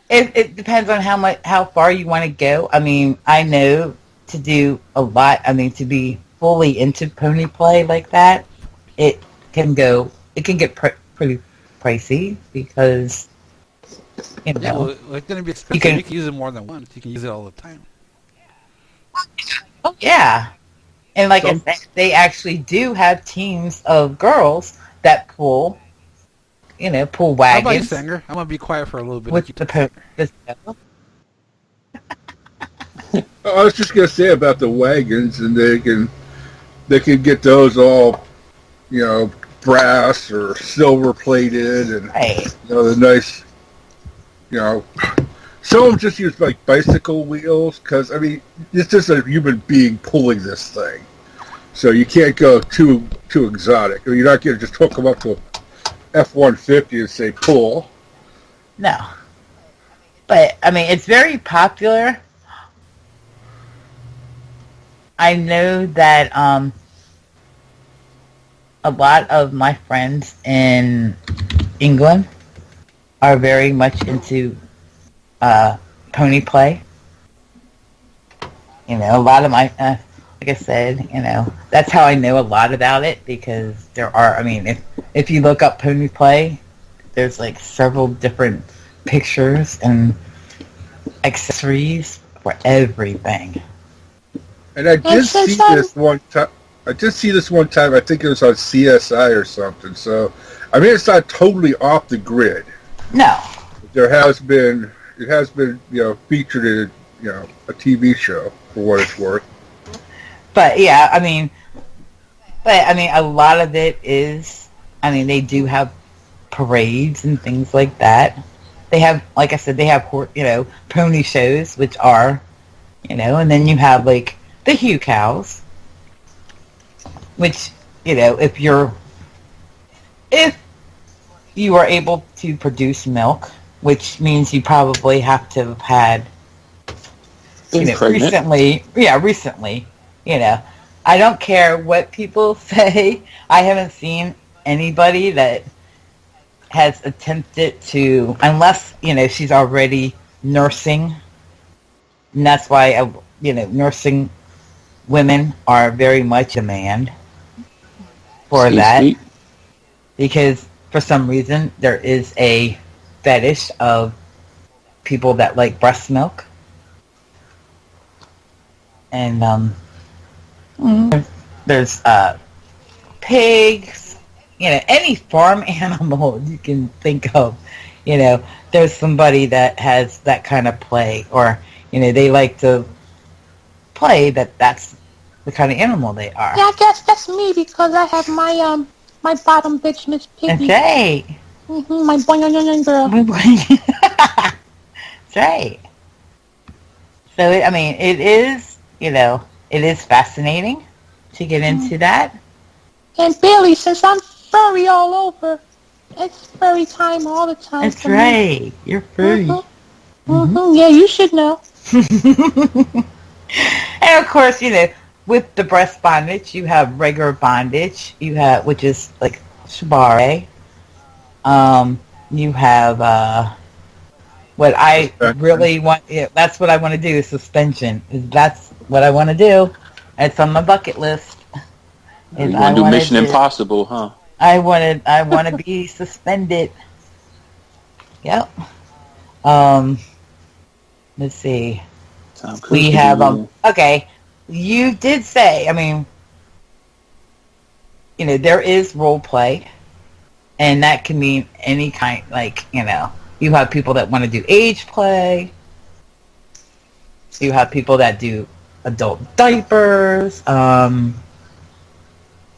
It depends on how far you want to go. I mean, I know to do a lot. I mean, to be fully into pony play like that, it can get pretty pricey because Yeah, well, it's going to be expensive. You can use it more than once. You can use it all the time. Oh yeah, and like I said, they actually do have teams of girls that pull wagons. How about you, Sanger? I'm going to be quiet for a little bit. With the I was just gonna say about the wagons, and they can get those all, brass or silver plated, and right. the nice, some of them just use like bicycle wheels because I mean it's just a human being pulling this thing, so you can't go too exotic. I mean, you're not gonna just hook them up to a F-150 and say pull. No, but I mean it's very popular. I know that a lot of my friends in England are very much into pony play. A lot of my, like I said, that's how I know a lot about it because there are, I mean, if you look up pony play, there's like several different pictures and accessories for everything. And I did see this one time. I think it was on CSI or something. So, I mean, it's not totally off the grid. No. It has been, featured in, a TV show for what it's worth. But yeah, I mean, a lot of it is, I mean, they do have parades and things like that. They have, like I said, they have, pony shows, which are, and then you have like the Hugh cows, which, if you are able to produce milk, which means you probably have to have had, recently, I don't care what people say. I haven't seen anybody that has attempted to, unless, she's already nursing, and that's why, nursing women are very much in demand for that. Because for some reason there is a fetish of people that like breast milk. And there's pigs, any farm animal you can think of, there's somebody that has that kind of play, or they like to play that's the kind of animal they are. Yeah, I guess that's me because I have my my bottom bitch, Miss Piggy. That's right. My boing girl. That's right. So it is, it is fascinating to get into that. And Billy, since I'm furry all over, it's furry time all the time. That's right. Me. You're furry. Yeah, you should know. And of course, with the breast bondage, you have regular bondage. You have, which is like shibari. You have what I really want. Yeah, that's what I want to do. Is suspension. That's what I want to do. It's on my bucket list. You want to do Mission Impossible, huh? I want to be suspended. Yep. Let's see. We have okay. You did say, I mean, there is role play, and that can mean any kind. Like, you have people that want to do age play. You have people that do adult diapers. Like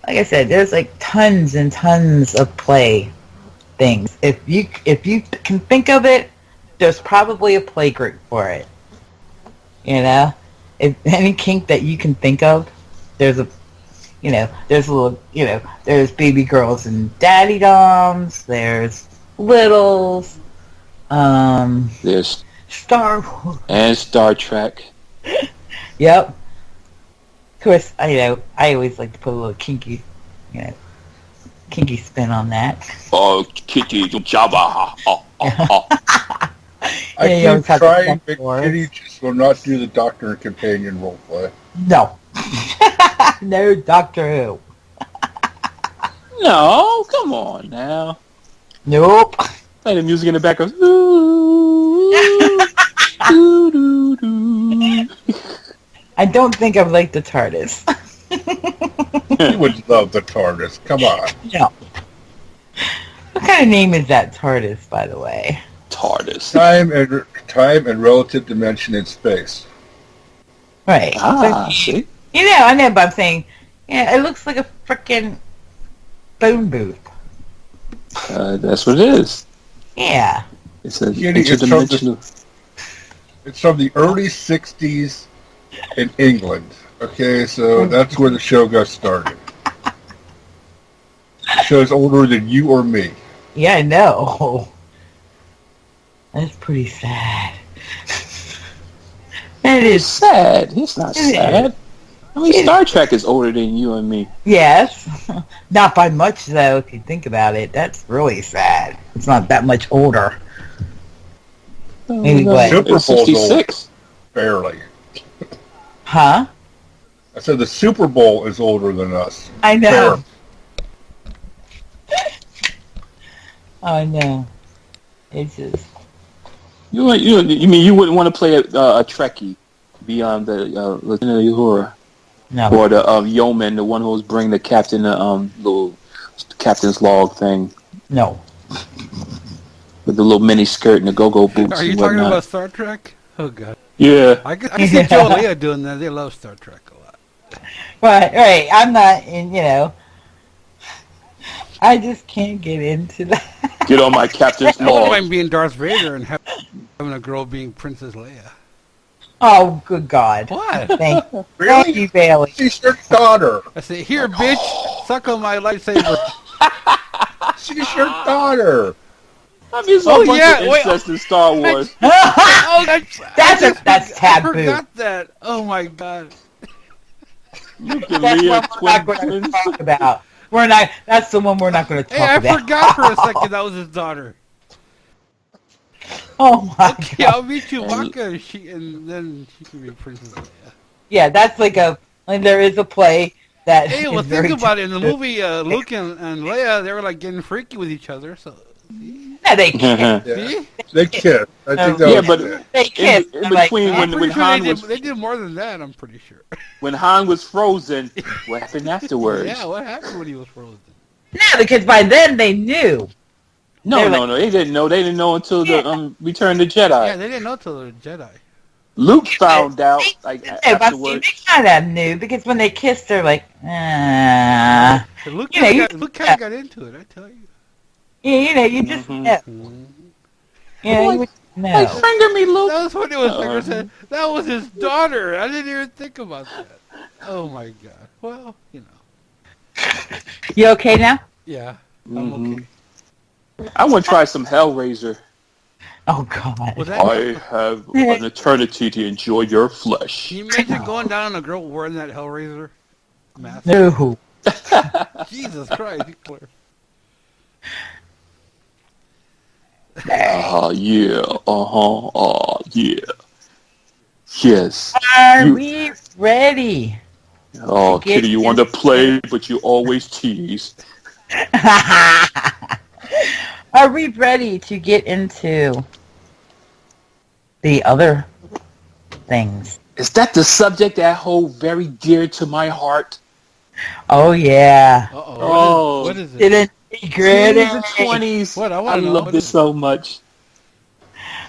I said, there's like tons and tons of play things. If you can think of it, there's probably a play group for it. If any kink that you can think of, there's there's a little, there's baby girls and daddy doms. There's littles. There's Star Wars and Star Trek. Yep. Of course, I always like to put a little kinky spin on that. Oh, Kitty Jabba. I keep trying, but Kitty just will not do the Doctor and Companion role play. No. No Doctor Who. No, come on now. Nope. Play the music in the background. Ooh, doo, doo, doo. I don't think I like the TARDIS. You would love the TARDIS. Come on. No. What kind of name is that TARDIS, by the way? TARDIS. Time and relative dimension in space. Right. See? I know, but I'm saying, it looks like a freaking phone booth. That's what it is. Yeah. It's a interdimensional. It's from the early 60s in England. Okay, so that's where the show got started. The show's older than you or me. Yeah, I know. That's pretty sad. That is sad. It's not sad. I mean, Star Trek is older than you and me. Yes. Not by much, though, if you think about it. That's really sad. It's not that much older. Maybe what? Super Bowl's 66. Barely. Huh? I said the Super Bowl is older than us. I know. I know. It's just... You mean you wouldn't want to play a Trekkie beyond the Lieutenant Uhura? No. Or the yeoman, the one who was bringing the captain little captain's log thing. No. With the little mini skirt and the go-go boots. Are you talking about Star Trek? Oh god. Yeah. I can see Joe and Leah doing that. They love Star Trek a lot. Right. I'm not in. I just can't get into that. Get on my captain's I wouldn't log. mind being Darth Vader and having a girl being Princess Leia. Oh, good God. What? Thank Really? you, Bailey. She's your daughter. I say, here, bitch, suck on my lightsaber. She's your daughter. I mean, it's a bunch of incest in Star Wars. That's taboo. I forgot that. Oh my god. You can That's Leah what we're not going to twins. talk about. We're not. That's the one we're not going to talk Hey, about. I forgot for a second that was his daughter. Oh my Okay, God. I'll meet Chewbacca, and then she can be Princess Leia. Yeah, that's like there is a play that. Hey, well, is very think about it. In the movie, Luke and Leia, they were like getting freaky with each other. So, Yeah, they kiss. see? They kiss. I think that Yeah, was but it. They kiss. in I'm like, between I'm when pretty sure Han was they did more than that. I'm pretty sure. when Han was frozen, what happened afterwards? Yeah, what happened when he was frozen? no, because by then they knew. No, they didn't know. They didn't know until the Return of the Jedi. Yeah, they didn't know till the Jedi. Luke found out They afterwards. kind of knew because when they kissed, they're like, ah. So Luke You know, Luke kind of got into it. I tell you. Yeah, you just know. You would know. Finger me, Luke. That was what it was. Like I said, that was his daughter. I didn't even think about that. Oh my god. Well, You okay now? Yeah, I'm okay. I want to try some Hellraiser. Oh God. Was that? I have an eternity to enjoy your flesh. Can you imagine going down on a girl wearing that Hellraiser mask? No. Jesus Christ, you clear. Ah, yeah. Uh-huh. Ah, yeah. Yes. Are You, we ready? oh, to get Kitty, you want to play, but you always tease. Are we ready to get into the other things? Is that the subject that hold very dear to my heart? Oh yeah. Uh-oh. Oh, What is it? Didn't regret teens and it. 20s. What? I I want to know. love What this is it? so much.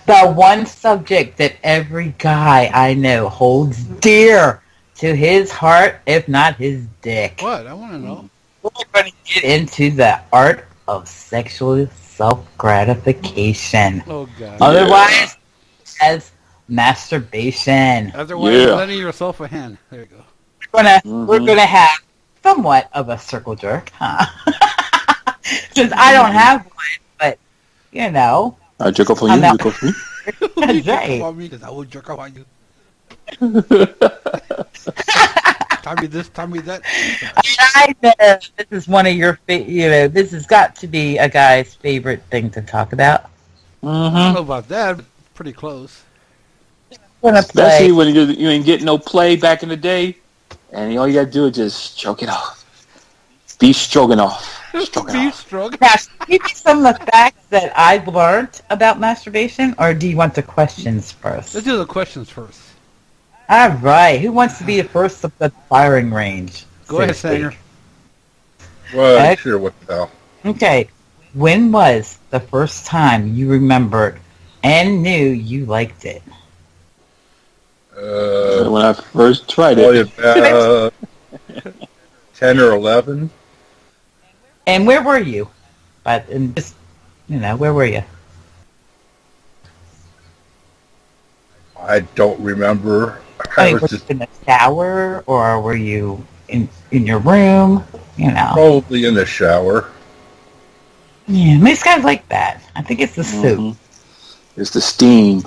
The one subject that every guy I know holds dear to his heart, if not his dick. What? I want to know. We're going to get into the art of sexual self-gratification. Oh, God. Otherwise, as masturbation. Otherwise, Yeah. lending yourself a hand. There you go. We're gonna have somewhat of a circle jerk, huh? Since I don't have one, but you know, I jerk off on I'm you, not- jerk off on me. that's You jerk right. off on me, 'cause I will jerk off on you. Tell me this, tell me that. I know this is one of your, this has got to be a guy's favorite thing to talk about. I don't know about that, but pretty close. We're gonna Especially play. when you ain't getting no play back in the day, and all you gotta do is just stroke it off. Beef stroganoff. Stroke it Beef off. stroke. Now, give me some of the facts that I've learned about masturbation, or do you want the questions first? Let's do the questions first. All right, who wants to be the first of the firing range? Go ahead, so to speak? Sanger. Well, Okay. sure, what the hell. Okay, when was the first time you remembered and knew you liked it? When I first tried Probably it, about 10 or 11. And where were you? But and just where were you? I don't remember. I I mean, was were you just in the shower or were you in your room? probably in the shower. Yeah, most guys like that. I think it's the soup. Mhm. It's the steam.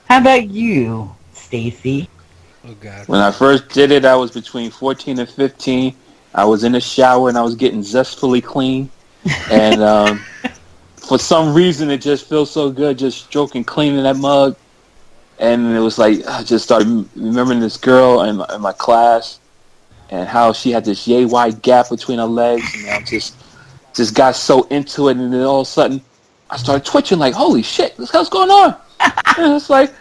How about you, Stacy? Oh, God. When I first did it, I was between 14 and 15. I was in the shower and I was getting zestfully clean. And for some reason, it just feels so good just stroking, cleaning that mug. And it was like, I just started remembering this girl in my class and how she had this yay wide gap between her legs. And I just got so into it. And then all of a sudden, I started twitching like, holy shit, what's going on? And it's like,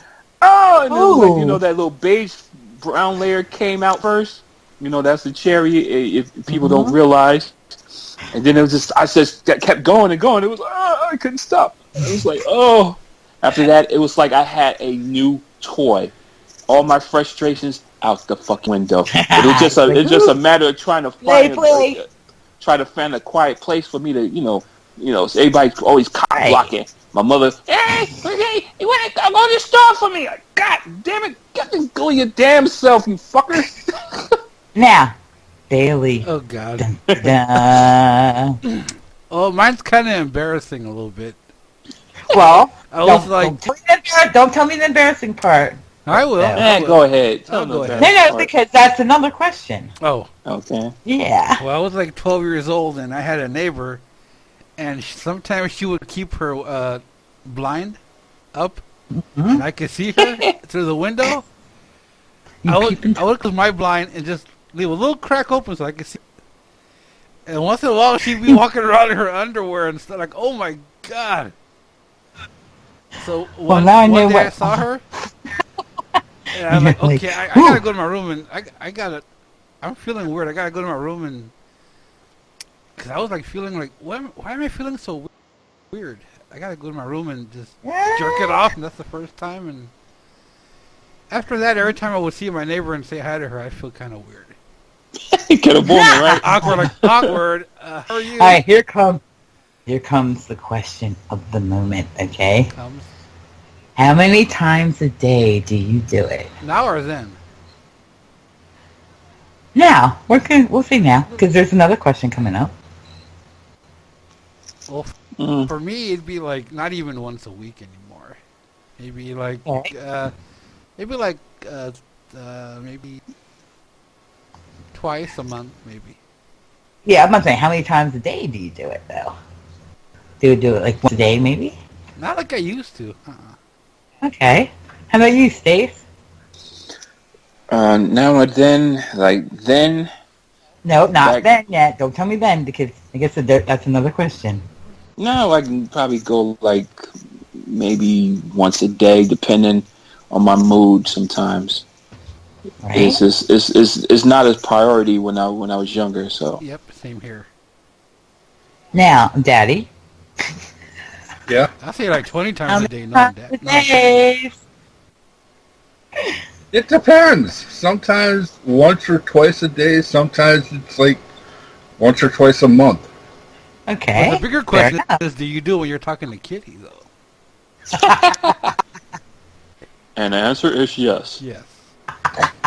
oh, and it was like, that little beige brown layer came out first. That's the cherry, if people don't realize. And then it was just, I just kept going and going. It was, I couldn't stop. It was like, oh. After that, it was like I had a new toy. All my frustrations out the fucking window. It was just a matter of trying to find try to find a quiet place for me to, so everybody's always cock blocking. My mother, hey, you want to go to the store for me? God damn it, go your damn self, you fucker. Now, Bailey. Oh, God. Dun, dun. Oh, mine's kind of embarrassing a little bit. Well, I was like, don't tell me the embarrassing part. I will. Yeah. Go ahead. I'll go ahead. No, because that's another question. Oh. Okay. Yeah. Well, I was like 12 years old, and I had a neighbor, and sometimes she would keep her blind up, and I could see her through the window. I would close my blind and just leave a little crack open so I could see. And once in a while, she'd be walking around in her underwear and stuff, like, oh my God. So one day I saw her, and I'm like, okay, I gotta go to my room, and I'm feeling weird. I gotta go to my room, and because I was like feeling like, why am I feeling so weird? I gotta go to my room and just jerk it off, and that's the first time. And after that, every time I would see my neighbor and say hi to her, I'd feel kind of weird. Get a woman, right? Awkward. How are you? All right, here comes the question of the moment. Okay. How many times a day do you do it? Now or then? Now we'll see now because there's another question coming up. Well, For me, it'd be like not even once a week anymore. Maybe like maybe like maybe twice a month, maybe. Yeah, I'm not saying how many times a day do you do it though? Do you do it like once a day, maybe? Not like I used to. Okay. How about you, Stace? Now and then, like then. No, not then yet. Don't tell me then, because I guess that's another question. No, I can probably go like maybe once a day, depending on my mood. Sometimes Right? it's not a priority when I was younger. So Yep, same here. Now, Daddy. Yeah. I say like 20 How times a many day. times a day? It depends. Sometimes once or twice a day. Sometimes it's like once or twice a month. Okay. But the bigger question is, do you do it when you're talking to Kitty, though? and the answer is yes. Yes.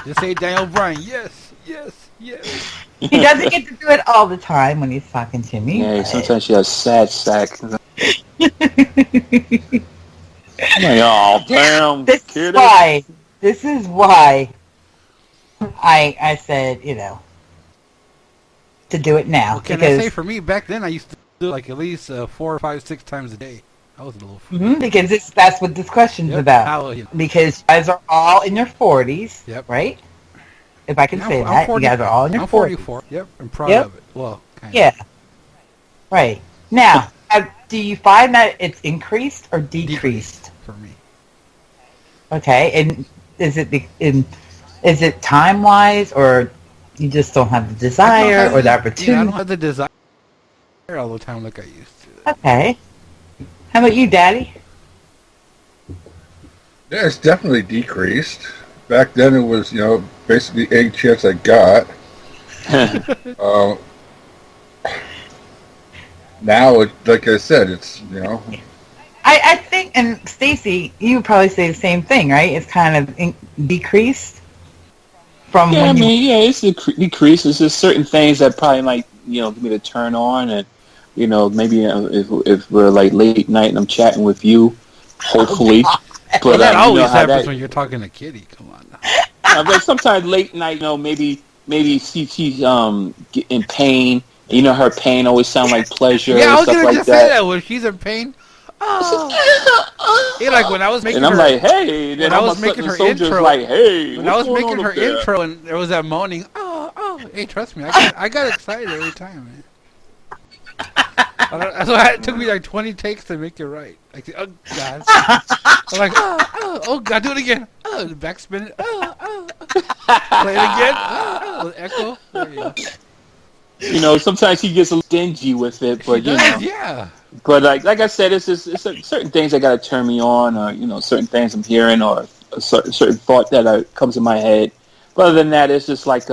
Just say Daniel Bryan. Yes, yes, yes. He doesn't get to do it all the time when he's talking to me. Yeah, but... sometimes she has sad sack. I'm like, oh damn, This is why I said, to do it now. Well, can I say for me, back then I used to do like at least 4, 5, 6 times a day. I was a little... because that's what this question's about. Because you guys are all in your 40s, right? If I can say that. You guys are all in your 40s. I'm 44. Yep, I'm proud of it. Well, kind of. Yeah. Right. Now, do you find that it's increased or decreased? For me. Okay, and is it time-wise, or you just don't have the desire or the opportunity? I don't have the desire all the time like I used to. Okay. How about you, Daddy? Yeah, it's definitely decreased. Back then it was, basically egg chance I got. Now, like I said, it's, I think, and Stacy, you would probably say the same thing, right? It's kind of decreased from when it's decreased. It's just certain things that probably might, give me to turn on, and maybe if we're like late night and I'm chatting with you, hopefully. But that always happens when you're talking to Kitty. Come on. But sometimes late night, maybe she's in pain. Her pain always sounds like pleasure. Yeah, I was stuff gonna like just say that when she's in pain. Oh. Yeah, like when I was making and I'm like, hey. When I was making her intro, like, hey. When I was making her intro, and there was that moaning. Oh. Hey, trust me, I got excited every time, man. That's why it took me like 20 takes to make it right. Like, oh god. I'm like, oh god, do it again. The back spin it. Play it again. Echo. There you go. Sometimes he gets a little stingy with it, but yeah. But like I said, it's certain things that gotta turn me on, or certain things I'm hearing, or a certain thought that comes in my head. But other than that, it's just like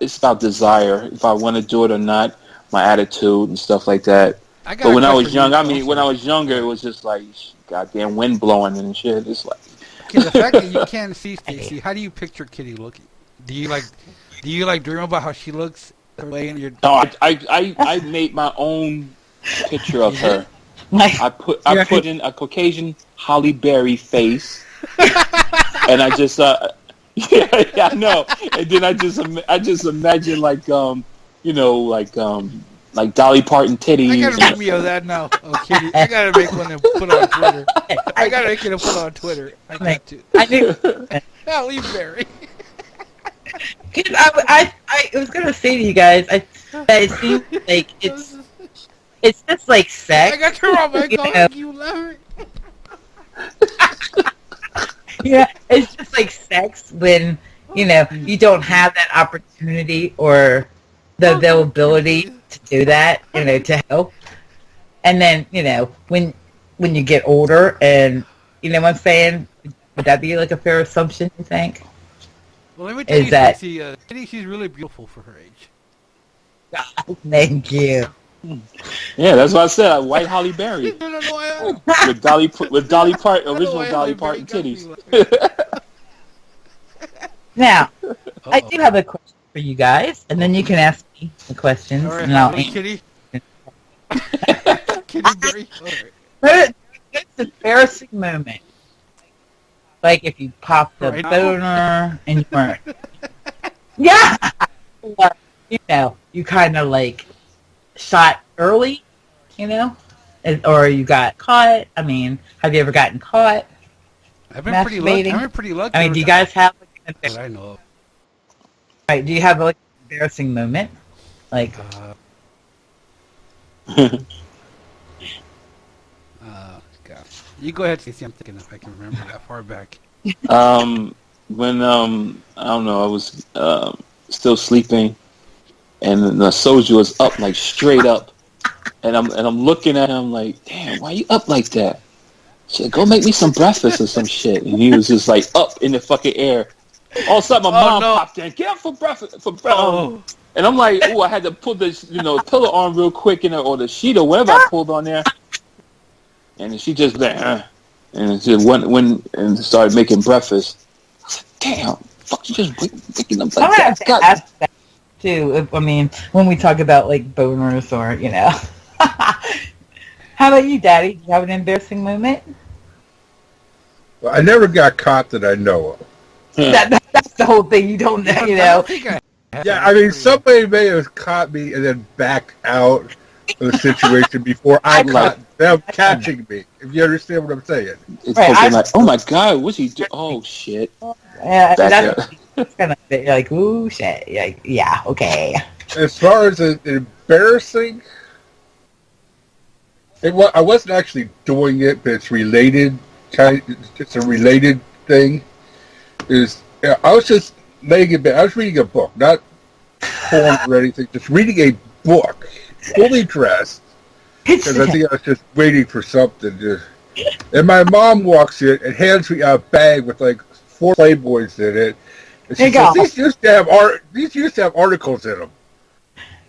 it's about desire, if I want to do it or not, my attitude and stuff like that. But when I was young, when I was younger, it was just like goddamn wind blowing and shit. It's like okay, the fact that you can't see Stacy, how do you picture Kitty looking? Do you dream about how she looks? No, I made my own picture of her. I put in a Caucasian Halle Berry face, and I just I know. And then I just imagine like Dolly Parton titties. I gotta make me of that now. Oh, Kitty, I gotta make one and put on Twitter. I gotta make it and put on Twitter. I got to. I knew. Halle Berry. I was gonna say to you guys, that it seems like it's just like sex. I got you wrong, man. You laughing? Yeah, it's just like sex when you don't have that opportunity or the availability to do that, to help. And then when you get older, and what I'm saying, would that be like a fair assumption? You think? Well, let me tell you, Stacey, Kitty, she's really beautiful for her age. God, thank you. Yeah, that's what I said. White Halle Berry with Dolly Parton, original Dolly Parton titties. Now, I do have a question for you guys, and then you can ask me the questions, right, and I'll Kitty. Kitty Berry. But it's an embarrassing moment. Like if you pop the boner and you weren't. Yeah! Or, you kind of like shot early, or you got caught. I mean, have you ever gotten caught? I've been pretty lucky. I've been pretty lucky. I mean, do you guys have like that I know of? Right, do you have like an embarrassing moment? Like God. You go ahead, Stacey. I'm thinking if I can remember that far back. When I don't know, I was still sleeping, and the soldier was up, like straight up, and I'm looking at him like, damn, why you up like that? Shit, go make me some breakfast or some shit. And he was just like up in the fucking air. All of a sudden, my mom popped in, get up for breakfast. And I'm like, I had to pull this, pillow on real quick, or the sheet or whatever I pulled on there. And she just and she went and started making breakfast. I was like, damn, fuck, you just waking up like that. I ask that too. I mean, when we talk about like boners or How about you, Daddy? Do you have an embarrassing moment? Well, I never got caught that I know of. That's the whole thing. You don't know, Yeah, I mean, somebody may have caught me and then backed out of the situation before I caught them catching me. If you understand what I'm saying. It's like, oh my God, what's he doing? Oh shit. Yeah, that's kind of like, ooh shit. Yeah, okay. As far as an embarrassing, I wasn't actually doing it, but it's related. It's a related thing. I was just laying in bed. I was reading a book, not porn or anything. Just reading a book, fully dressed, because I think I was just waiting for something. And my mom walks in and hands me a bag with like 4 Playboys in it. And she says, these used to have articles in them.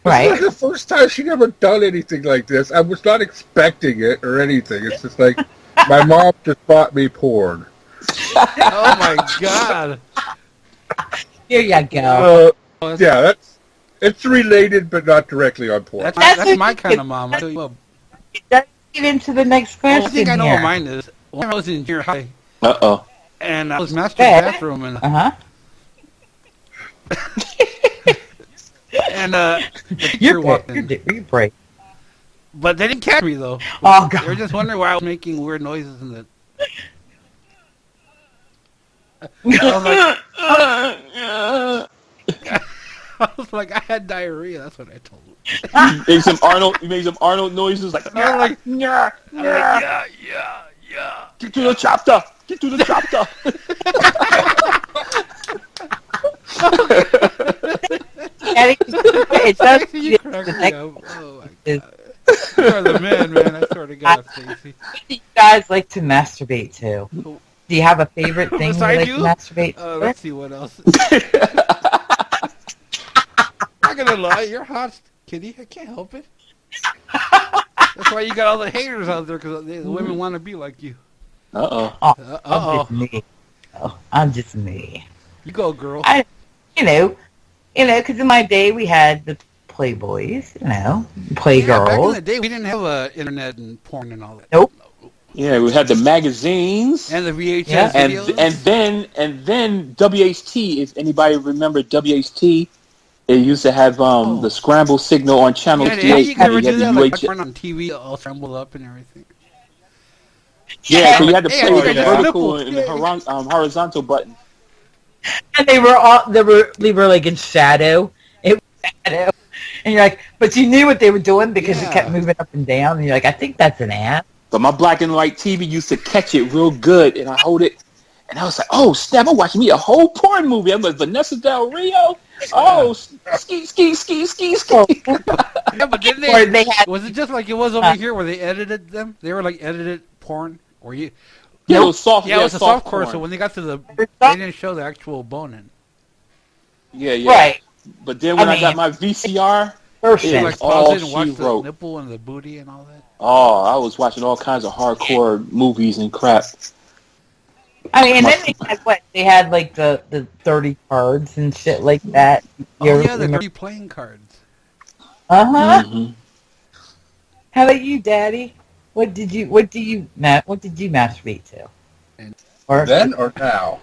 Right. This is the first time she'd ever done anything like this. I was not expecting it or anything. It's just like my mom just bought me porn. Oh my God! Here you go. Yeah, it's related, but not directly on porn. That's my kind of mom. I tell you what. Let's get into the next question. I think I know what mine is. When I was in junior high. And I was master in the bathroom and. And you're break. But they didn't catch me though. Oh God! They were just wondering why I was making weird noises in the. I was like, I had diarrhea. That's what I told him. You made some Arnold noises like. Yeah. Get to the chopper. Get to the chopper. It does. You crack me up. Oh my God. You are the man. I swear to God, Stacey. You guys like to masturbate too. Do you have a favorite thing you like to masturbate? Let's see what else. I'm not gonna lie, you're hot, Kitty. I can't help it. That's why you got all the haters out there, because the women want to be like you. I'm just me. You go, girl. Because in my day we had the Playboys, Playgirls. Back in the day, we didn't have internet and porn and all that. Nope. Yeah, we had the magazines and the VHS videos. and then WHT. If anybody remember WHT, it used to have the scramble signal on channel 3. You could do that, like porn on TV, all scrambled up and everything. Yeah, so you had to play with the vertical and the horizontal button. And they were like in shadow. It was shadow. And you're like, but you knew what they were doing because it kept moving up and down. And you're like, I think that's an ad. But my black and white TV used to catch it real good, and I hold it, and I was like, oh, snap, I'm watching me a whole porn movie. I'm like, Vanessa Del Rio? Oh, ski. Yeah, but didn't they was it just like it was over here where they edited them? They were like edited porn? Or you... Yeah, it was soft. Yeah, it was a soft core, so when they got to they didn't show the actual boning. Yeah. Right. But then when I got my VCR, it was all she wrote. The nipple and the booty and all that. Oh, I was watching all kinds of hardcore movies and crap. I mean, and then they had They had like the 30 cards and shit like that. The 30 playing cards. Uh-huh. Mm-hmm. How about you, Daddy? What did you masturbate to? Or Then or now?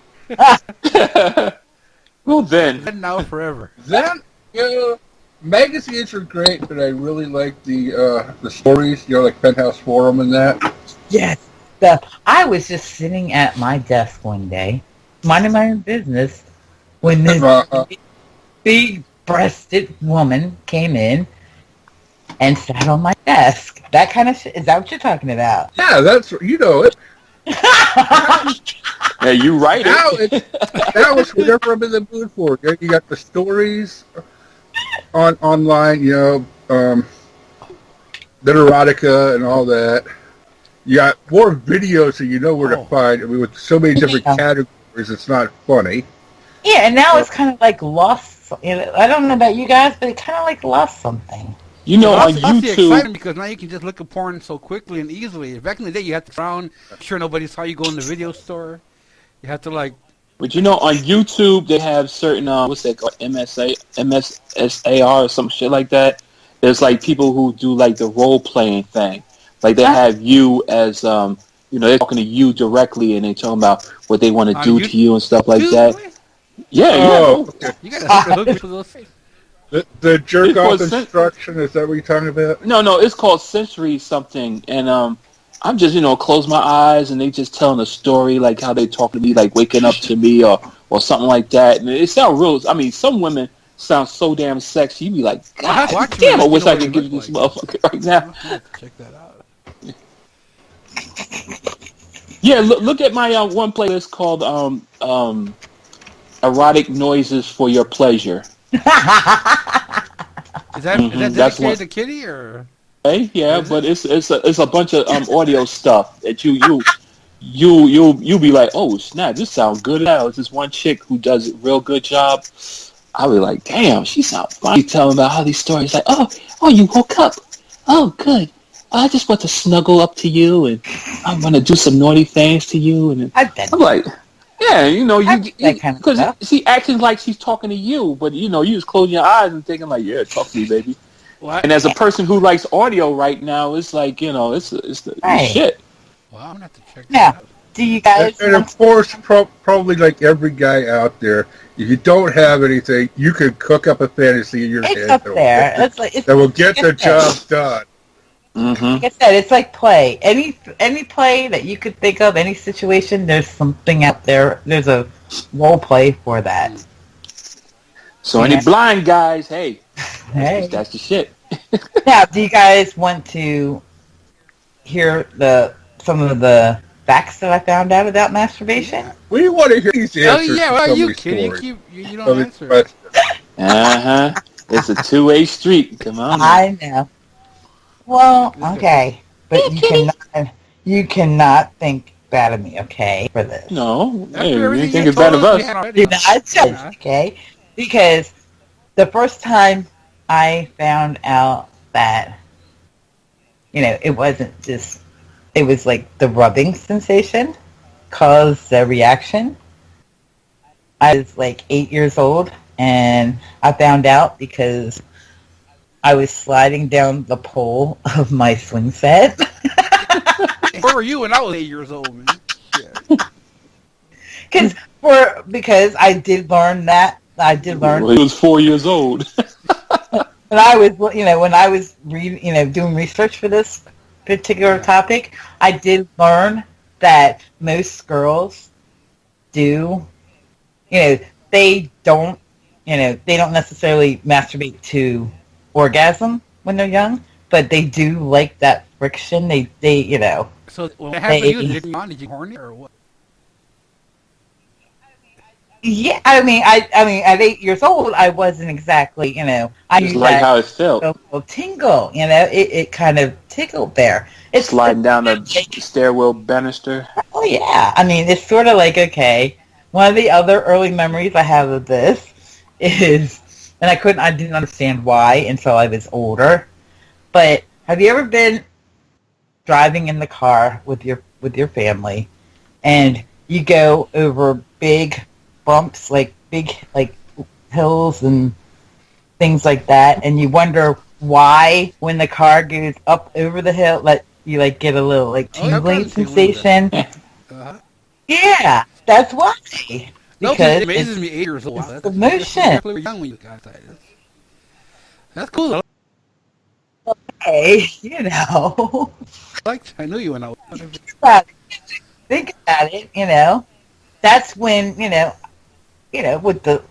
Well, then. And now forever. Then, magazines are great, but I really like the stories, like Penthouse Forum and that. yes, I was just sitting at my desk one day, minding my own business, when this big-breasted woman came in and sat on my desk. That kind of shit. Is that what you're talking about? Yeah, that's it. Yeah, you right. Now it's whatever I'm in the mood for. You got the stories online, erotica and all that. You got more videos, so you know where to find. I mean, with so many different categories, it's not funny. Yeah, and now it's kind of like lost. I don't know about you guys, but it kind of like lost something. On YouTube, YouTube, because now you can just look at porn so quickly and easily. Back in the day, you had to frown, make sure nobody saw you go in the video store. You had to but on YouTube they have certain what's that called, MSSAR or some shit like that. There's like people who do like the role playing thing. Like they have you as they're talking to you directly and they're talking about what they want to do to you and stuff like that. Yeah, you gotta hook for those things. The jerk off instruction, is that what you're talking about? No, it's called sensory something, and I'm just close my eyes and they just telling a story like how they talk to me, like waking up to me or something like that, and it sounds real. I mean, some women sound so damn sexy. You be like, God damn, I wish I could give you this motherfucker right now. Check that out. Yeah, look at my one playlist called erotic noises for your pleasure. Is that dedicated to Kitty or? Hey, yeah, but it's a bunch of audio stuff that you'll be like, oh snap, this sounds good. Now it's this one chick who does a real good job. I'll be like, damn, she sounds funny. Telling about all these stories, like, oh, you woke up. Oh, good. I just want to snuggle up to you, and I'm gonna do some naughty things to you, and I'm like, yeah, because she acting like she's talking to you, but you just close your eyes and thinking like, yeah, talk to me, baby. And as a person who likes audio right now, it's like it's shit. Wow, I'm gonna have to check that out. Do you guys? And of course, probably like every guy out there, if you don't have anything, you can cook up a fantasy in your head. It's up there. That will get the job done. Mm-hmm. Like I said, it's like play. Any play that you could think of, any situation, there's something out there. There's a role play for that. So any blind guys, hey, that's the shit. Now, do you guys want to hear some of the facts that I found out about masturbation? We want to hear these answers. Oh yeah, well, you kidding? You don't answer. It's a two-way street. Come on. I know. Well, okay, but you cannot think bad of me, okay, for this. No, you think bad of us. You're not judged, okay? Because the first time I found out that, it wasn't just, it was like the rubbing sensation caused the reaction. I was like 8 years old, and I found out because I was sliding down the pole of my swing set. Where were you when I was 8 years old, man? Because I did learn that. I did learn. Well, he was 4 years old. When I was reading, doing research for this particular topic, I did learn that most girls do. They don't necessarily masturbate to orgasm when they're young, but they do like that friction. They. So when it happened to you, did you horny or what? Yeah, I mean, at 8 years old, I wasn't exactly, I just like how it felt. A tingle, it kind of tickled there. It's sliding down the stairwell banister. Oh yeah, I mean, it's sort of like, okay. One of the other early memories I have of this is, and I didn't understand why until I was older. But have you ever been driving in the car with your family, and you go over big bumps, like big hills and things like that, and you wonder why when the car goes up over the hill, you like get a little like Oh, yeah, I've tingling gotten tingling sensation. Uh-huh. Yeah, that's why. No, 'cause Because it amazes it's, me 8 years old. Wow, it's that's the motion. really young when you got that. That's cool. Hey, you know. I knew you when I was. Think about it, you know. That's when, with the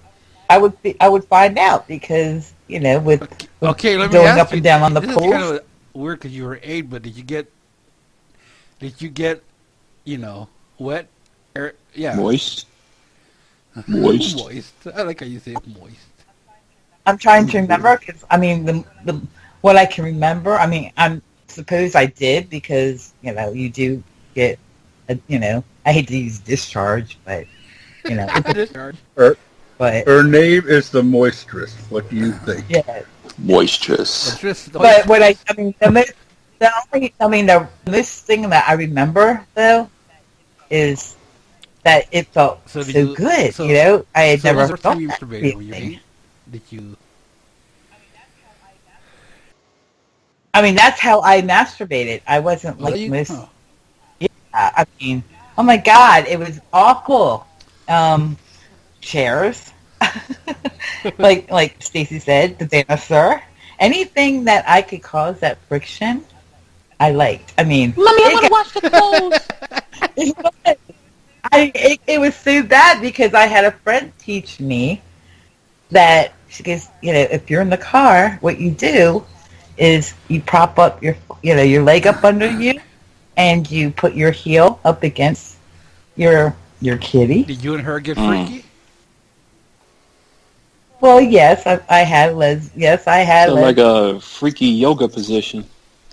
I would find out because, with Okay, let me going ask up you. and down on the This is pools. kind of weird because you were 8, but did you get, wet? Yeah. Moist. Moist. Moist. I like how you say moist. I'm trying to remember because I mean the what I can remember. I mean, I suppose I did because you do get I hate to use discharge, but Discharge. but Her name is the Moistress. What do you think? yeah. Moisturous. But what I mean the most thing that I remember though is that it felt so good. I had So never was the first felt time you that masturbated when you were feeling. 8? Did you? I mean, that's how I masturbated. I wasn't like most. Oh. Yeah, I mean, oh my God, it was awful. Chairs, like Stacy said, the dinosaur. Anything that I could cause that friction, I liked. I mean, Mommy, I want to wash the clothes. it was so bad because I had a friend teach me that she goes, if you're in the car, what you do is you prop up your leg up under you, and you put your heel up against your kitty. Did you and her get freaky? Well, yes, I had Yes, I had So like a freaky yoga position.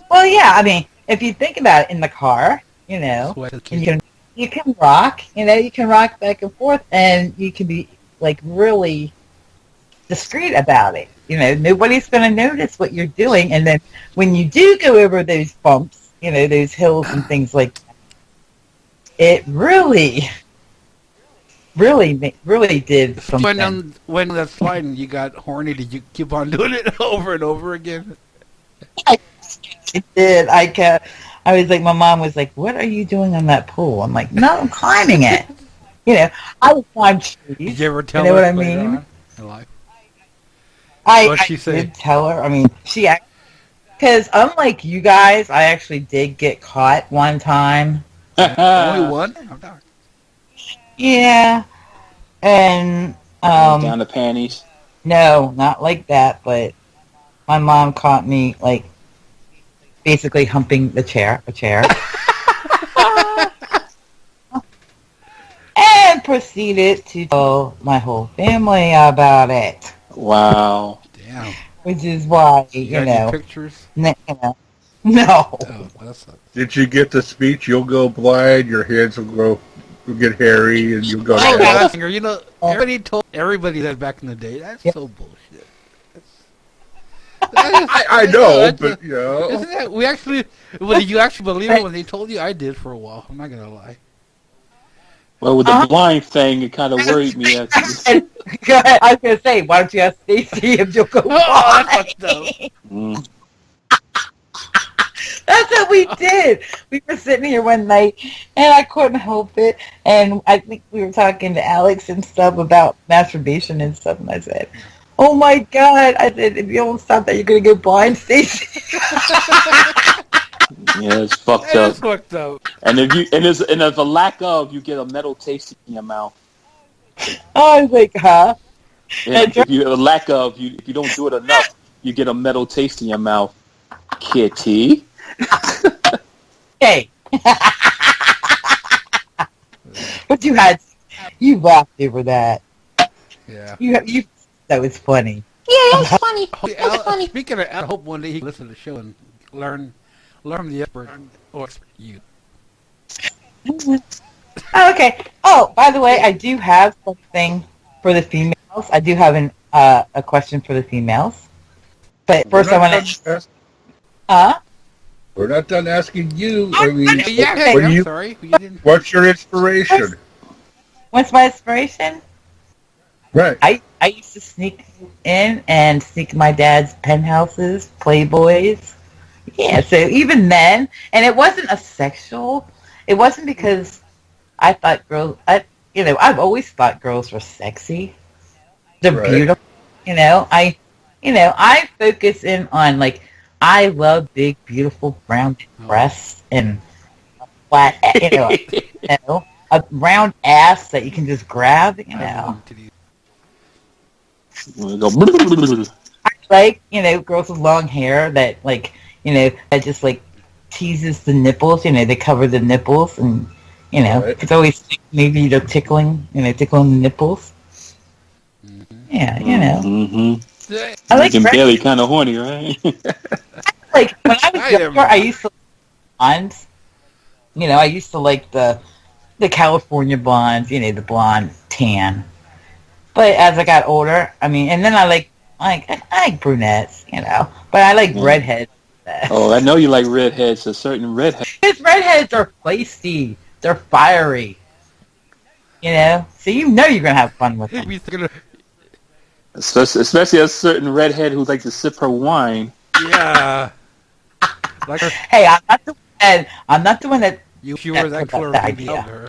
Well, yeah, I mean, if you think about it in the car, Sweat the and kid. you can rock, you can rock back and forth, and you can be like really discreet about it. Nobody's going to notice what you're doing, and then when you do go over those bumps, those hills and things like that, it really did something. When that sliding you got horny, did you keep on doing it over and over again? I did. I was like, my mom was like, "What are you doing on that pool?" I'm like, "No, I'm climbing it." I would climb trees. Did you ever tell You know her what I later mean? on in life? I she say? did tell her. I mean, because unlike you guys, I actually did get caught one time. Only one? Yeah, and Down the panties. no, not like that. But my mom caught me like basically humping a chair, and proceeded to tell my whole family about it. Wow. Damn. Which is why You got any pictures? No. Oh, that sucks. Did you get the speech? You'll go blind. Your hands will get hairy, and you'll go. Oh, down. everybody told everybody that back in the day. That's so bullshit. I know, but Isn't that, did you actually believe it when they told you? I did for a while. I'm not going to lie. Well, with the blind thing, it kind of worried me. Go ahead. I was going to say, why don't you ask Stacy if you'll go Oh, that's fucked up. That's what we did. We were sitting here one night, and I couldn't help it. And I think we were talking to Alex and stuff about masturbation and stuff. And I said, "Oh my God!" I said, "If you don't stop that, you're gonna go blind, Stacey." Yeah, it's fucked That's up. fucked up. And if a lack of, you get a metal taste in your mouth. I was like, "Huh?" And if you a lack of, if you don't do it enough, you get a metal taste in your mouth. Kitty. Hey. But you laughed over that. Yeah. You that was funny. Yeah, it was funny. Hey, It was funny. Speaking of, I hope one day he can listen to the show and learn from the expert or you. Oh, okay. Oh, by the way, I do have something for the females. I do have a question for the females. But first I want to... We're not done asking you. I mean, I'm sorry. You didn't. What's your inspiration? What's my inspiration? Right. I used to sneak in and sneak my dad's penthouses, Playboys, Yeah, so even then, and it wasn't a sexual. It wasn't because I thought girls. I've always thought girls were sexy. They're Right. beautiful. I focus in on like I love big, beautiful brown breasts and flat, a round ass that you can just grab. We go. I like girls with long hair that that just like teases the nipples. They cover the nipples and Right. it's always maybe tickling the nipples. Yeah, Mm-hmm. I like Making Bailey kind of horny, right? like when I was younger, I used to like blondes. I used to like the California blondes, the blonde tan. But as I got older, and then I like brunettes, but I like redheads. Oh, I know you like redheads. A certain redhead. Because redheads are feisty. They're fiery. So you're gonna have fun with them. Especially a certain redhead who likes to sip her wine. Yeah. Like her, Hey, I'm not the one that you were that put clever. that idea. Her.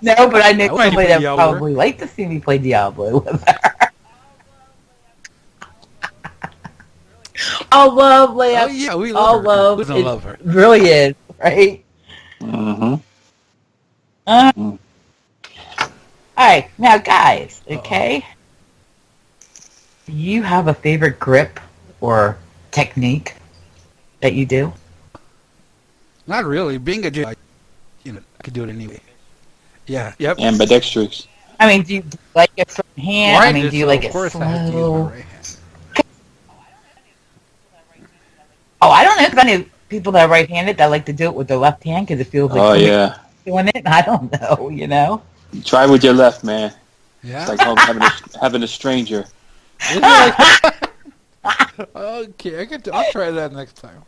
No, but I know I wouldn't somebody play that Diablo. probably like to see me play Diablo with her. All love, Leia. Oh yeah, we All love her. love. Who doesn't It love her? really is, right? Mm-hmm. All right, now guys, okay? Do you have a favorite grip or technique that you do? Not really. Being a Jedi, I could do it anyway. Yeah. Yep. Ambidextrous. Do you like a certain hand? Right, Do you like it of course I have to use my slow? right hand. Oh, I don't know, because I know people that are right-handed that like to do it with their left hand because it feels like Oh yeah. doing it. I don't know, Try with your left, man. Yeah. It's like having a stranger. Isn't it like- okay, I'll try that next time.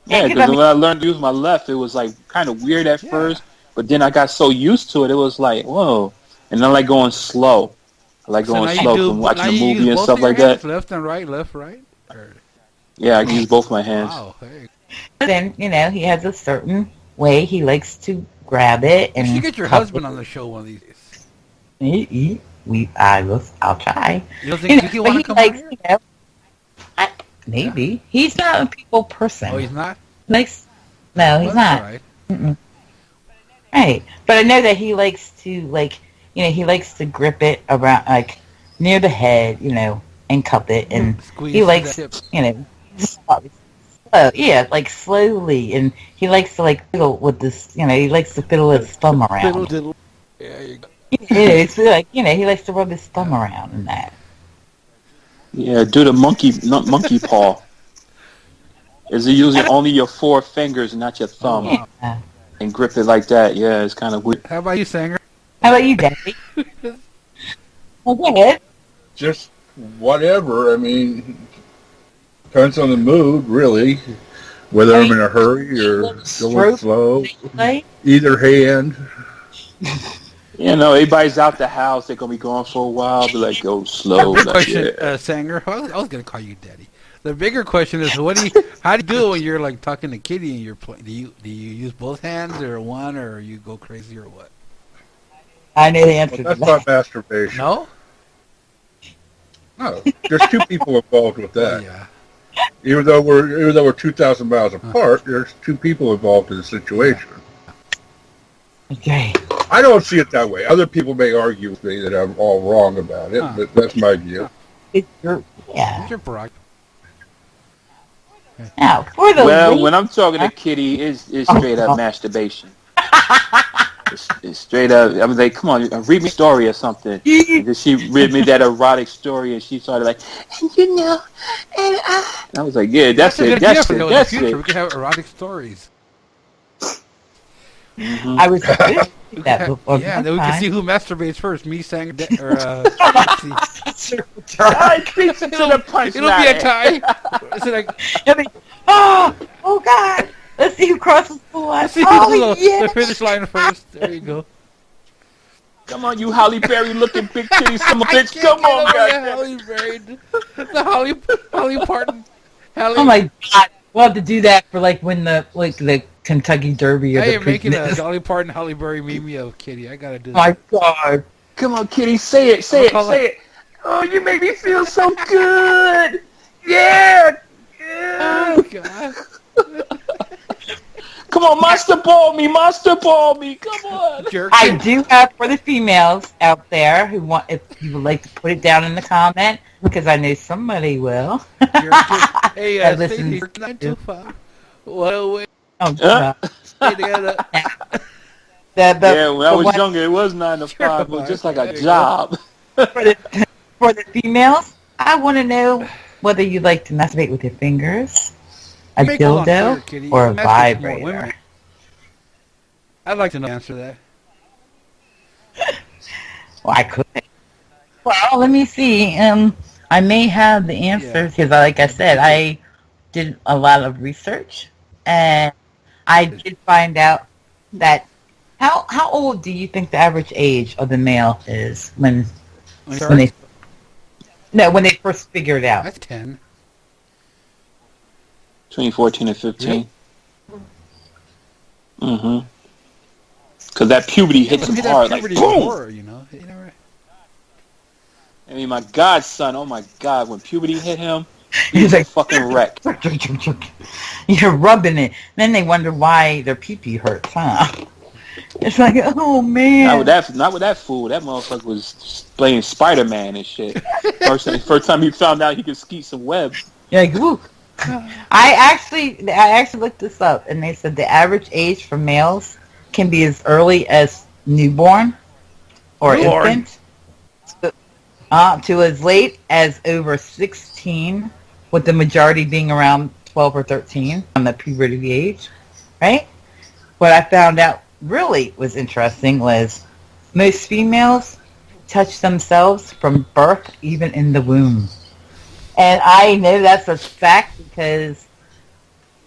Yeah, because when I learned to use my left, it was like kind of weird at first, but then I got so used to it, it was like, whoa. And I like going slow. I like going slow from watching a movie and stuff like that. Left and right, left, right? Or... Yeah, I use both my hands. Wow, hey. Then, he has a certain way he likes to grab it. And You should get your husband on the show one of these days. I'll try. You don't think he want to come on here? Maybe. He's not a people person. Oh, he's not? No, he's Well, not. Right. Right. But I know that he likes to, he likes to grip it around, near the head, and cup it. And Squeeze he likes, the slow, slowly. And he likes to, fiddle with this, he likes to fiddle his thumb around. Diddle. Yeah, you go. It's he likes to rub his thumb around and that. Yeah, do the monkey paw. Is it using only your 4 fingers and not your thumb? Yeah. And grip it like that? Yeah, it's kind of weird. How about you, Sanger? How about you, Daddy? Well, go ahead. Just whatever. Depends on the mood, really. Whether I'm in a hurry or going slow. Either hand. Everybody's out the house. They're going to be gone for a while. Be like, go slow. Big Like, question, yeah. Sanger. I was going to call you Daddy. The bigger question is, how do you do it when you're talking to Kitty and you're playing? Do you use both hands or one, or you go crazy or what? I know the answer Well, to that's that. not masturbation. No. No, there's 2 people involved with that. Yeah. Even though we're 2,000 miles apart, there's 2 people involved in the situation. Okay. I don't see it that way. Other people may argue with me that I'm all wrong about it, but that's my view. It's your, It's your prerogative. Now, for the Well, when I'm talking to Kitty, it's straight up masturbation. It's straight up. I was like, come on, read me a story or something. And then she read me that erotic story, and she started like, and I was like, yeah, that's it. That's it. That's in the future, it. we could have erotic stories. Mm-hmm. I was that before. Yeah, then we can see who masturbates first. Me, Sanger, or it'll be a tie. Is it like? Oh God! Let's see who crosses the line. Let's see Oh who's yeah! the finish line first. There you go. Come on, you Holly Berry looking big titty son of a bitch. Come on, Holly Berry. The Holly Parton. Oh my God! We'll have to do that for when the Kentucky Derby or I the am making a Preakness. Dolly Parton, Holly Berry meme of Kitty. I gotta do Oh that. my God! Come on, Kitty, say it. Oh, you make me feel so good. Yeah. Oh God. Come on, monster ball me. Come on. Jerk. I do have for the females out there who want, if you would like to put it down in the comment, because I know somebody will. Hey, That Stacey, listens 925. What a way. Oh, God. Stay together. Yeah, when I was one- younger, it was 9 to 5, but just like a There you job. for the females, I want to know whether you like to masturbate with your fingers, a Make it on dildo, Twitter, Kitty. or a You message more vibrator. women. I'd like to know the answer to that. Well, I could. Well, let me see. I may have the answers because, like I said, I did a lot of research, and I did find out that how old do you think the average age of the male is when they first figure it out? That's 10. Between 14 and 15. Mm-hmm. Because that puberty hits him hard, like, boom! Before, you know? I mean, my godson, oh my God, when puberty hit him, He's like, fucking wreck. You're rubbing it. Then they wonder why their pee-pee hurts, huh? It's like, oh, man. Not with that fool. That motherfucker was playing Spider-Man and shit. First time he found out he could skeet some web. You're like, woo. I actually looked this up, and they said the average age for males can be as early as newborn or infant to as late as over 16, with the majority being around 12 or 13 on the puberty age, right? What I found out really was interesting was most females touch themselves from birth, even in the womb. And I know that's a fact because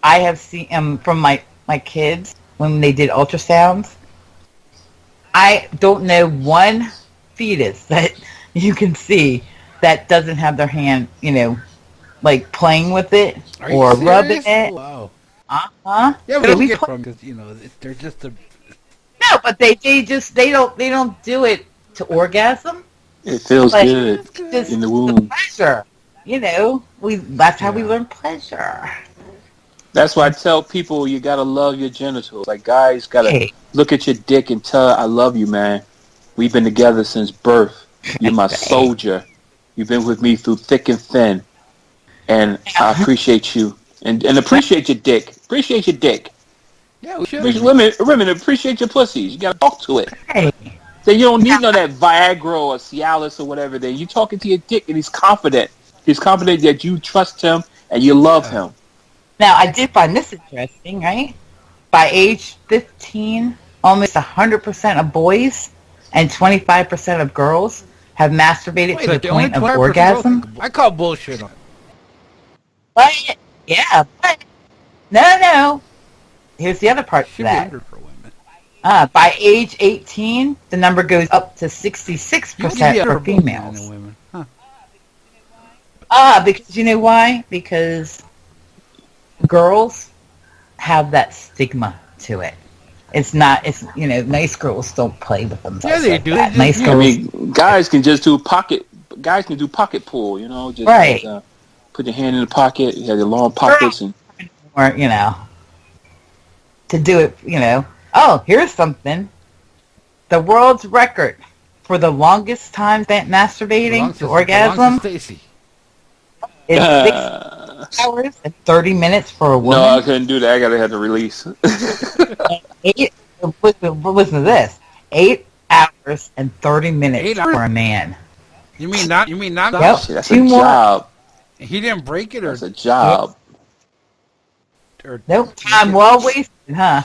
I have seen from my kids when they did ultrasounds. I don't know one fetus that you can see that doesn't have their hand, like playing with it or rubbing it. Wow. Uh-huh. Yeah, but we get from because they're just a. No, but they don't do it to orgasm. It feels good Just in the the womb. pleasure. That's how we learn pleasure. That's why I tell people you gotta love your genitals. Like guys gotta look at your dick and tell I love you, man. We've been together since birth. You're my soldier. You've been with me through thick and thin. And I appreciate you. And appreciate your dick. Appreciate your dick. Yeah, we should. Women appreciate your pussies. You gotta talk to it. Hey. So you don't need none of that Viagra or Cialis or whatever. Then you talking to your dick and he's confident. He's confident that you trust him and you love him. Now, I did find this interesting, right? By age 15, almost 100% of boys and 25% of girls have masturbated to the point of orgasm. I call bullshit on it. But, yeah, but, no. Here's the other part to that. For women. By age 18, the number goes up to 66% for females. Women. Huh. Because you know why? Because girls have that stigma to it. It's nice girls don't play with themselves. Yeah, they like do. That. Nice girls. I mean, guys can just do pocket. Guys can do pocket pull. Just right. Put your hand in the pocket. You have your long pockets and. Or to do it. Oh, here's something. The world's record for the longest time spent masturbating to orgasm is 6 hours and 30 minutes for a woman. No, I couldn't do that. I gotta have the release. Listen to this. 8 hours and 30 minutes for a man. You mean not? Yep. That's a job. He didn't break it, or that's a job. Nope. Time well wasted, huh?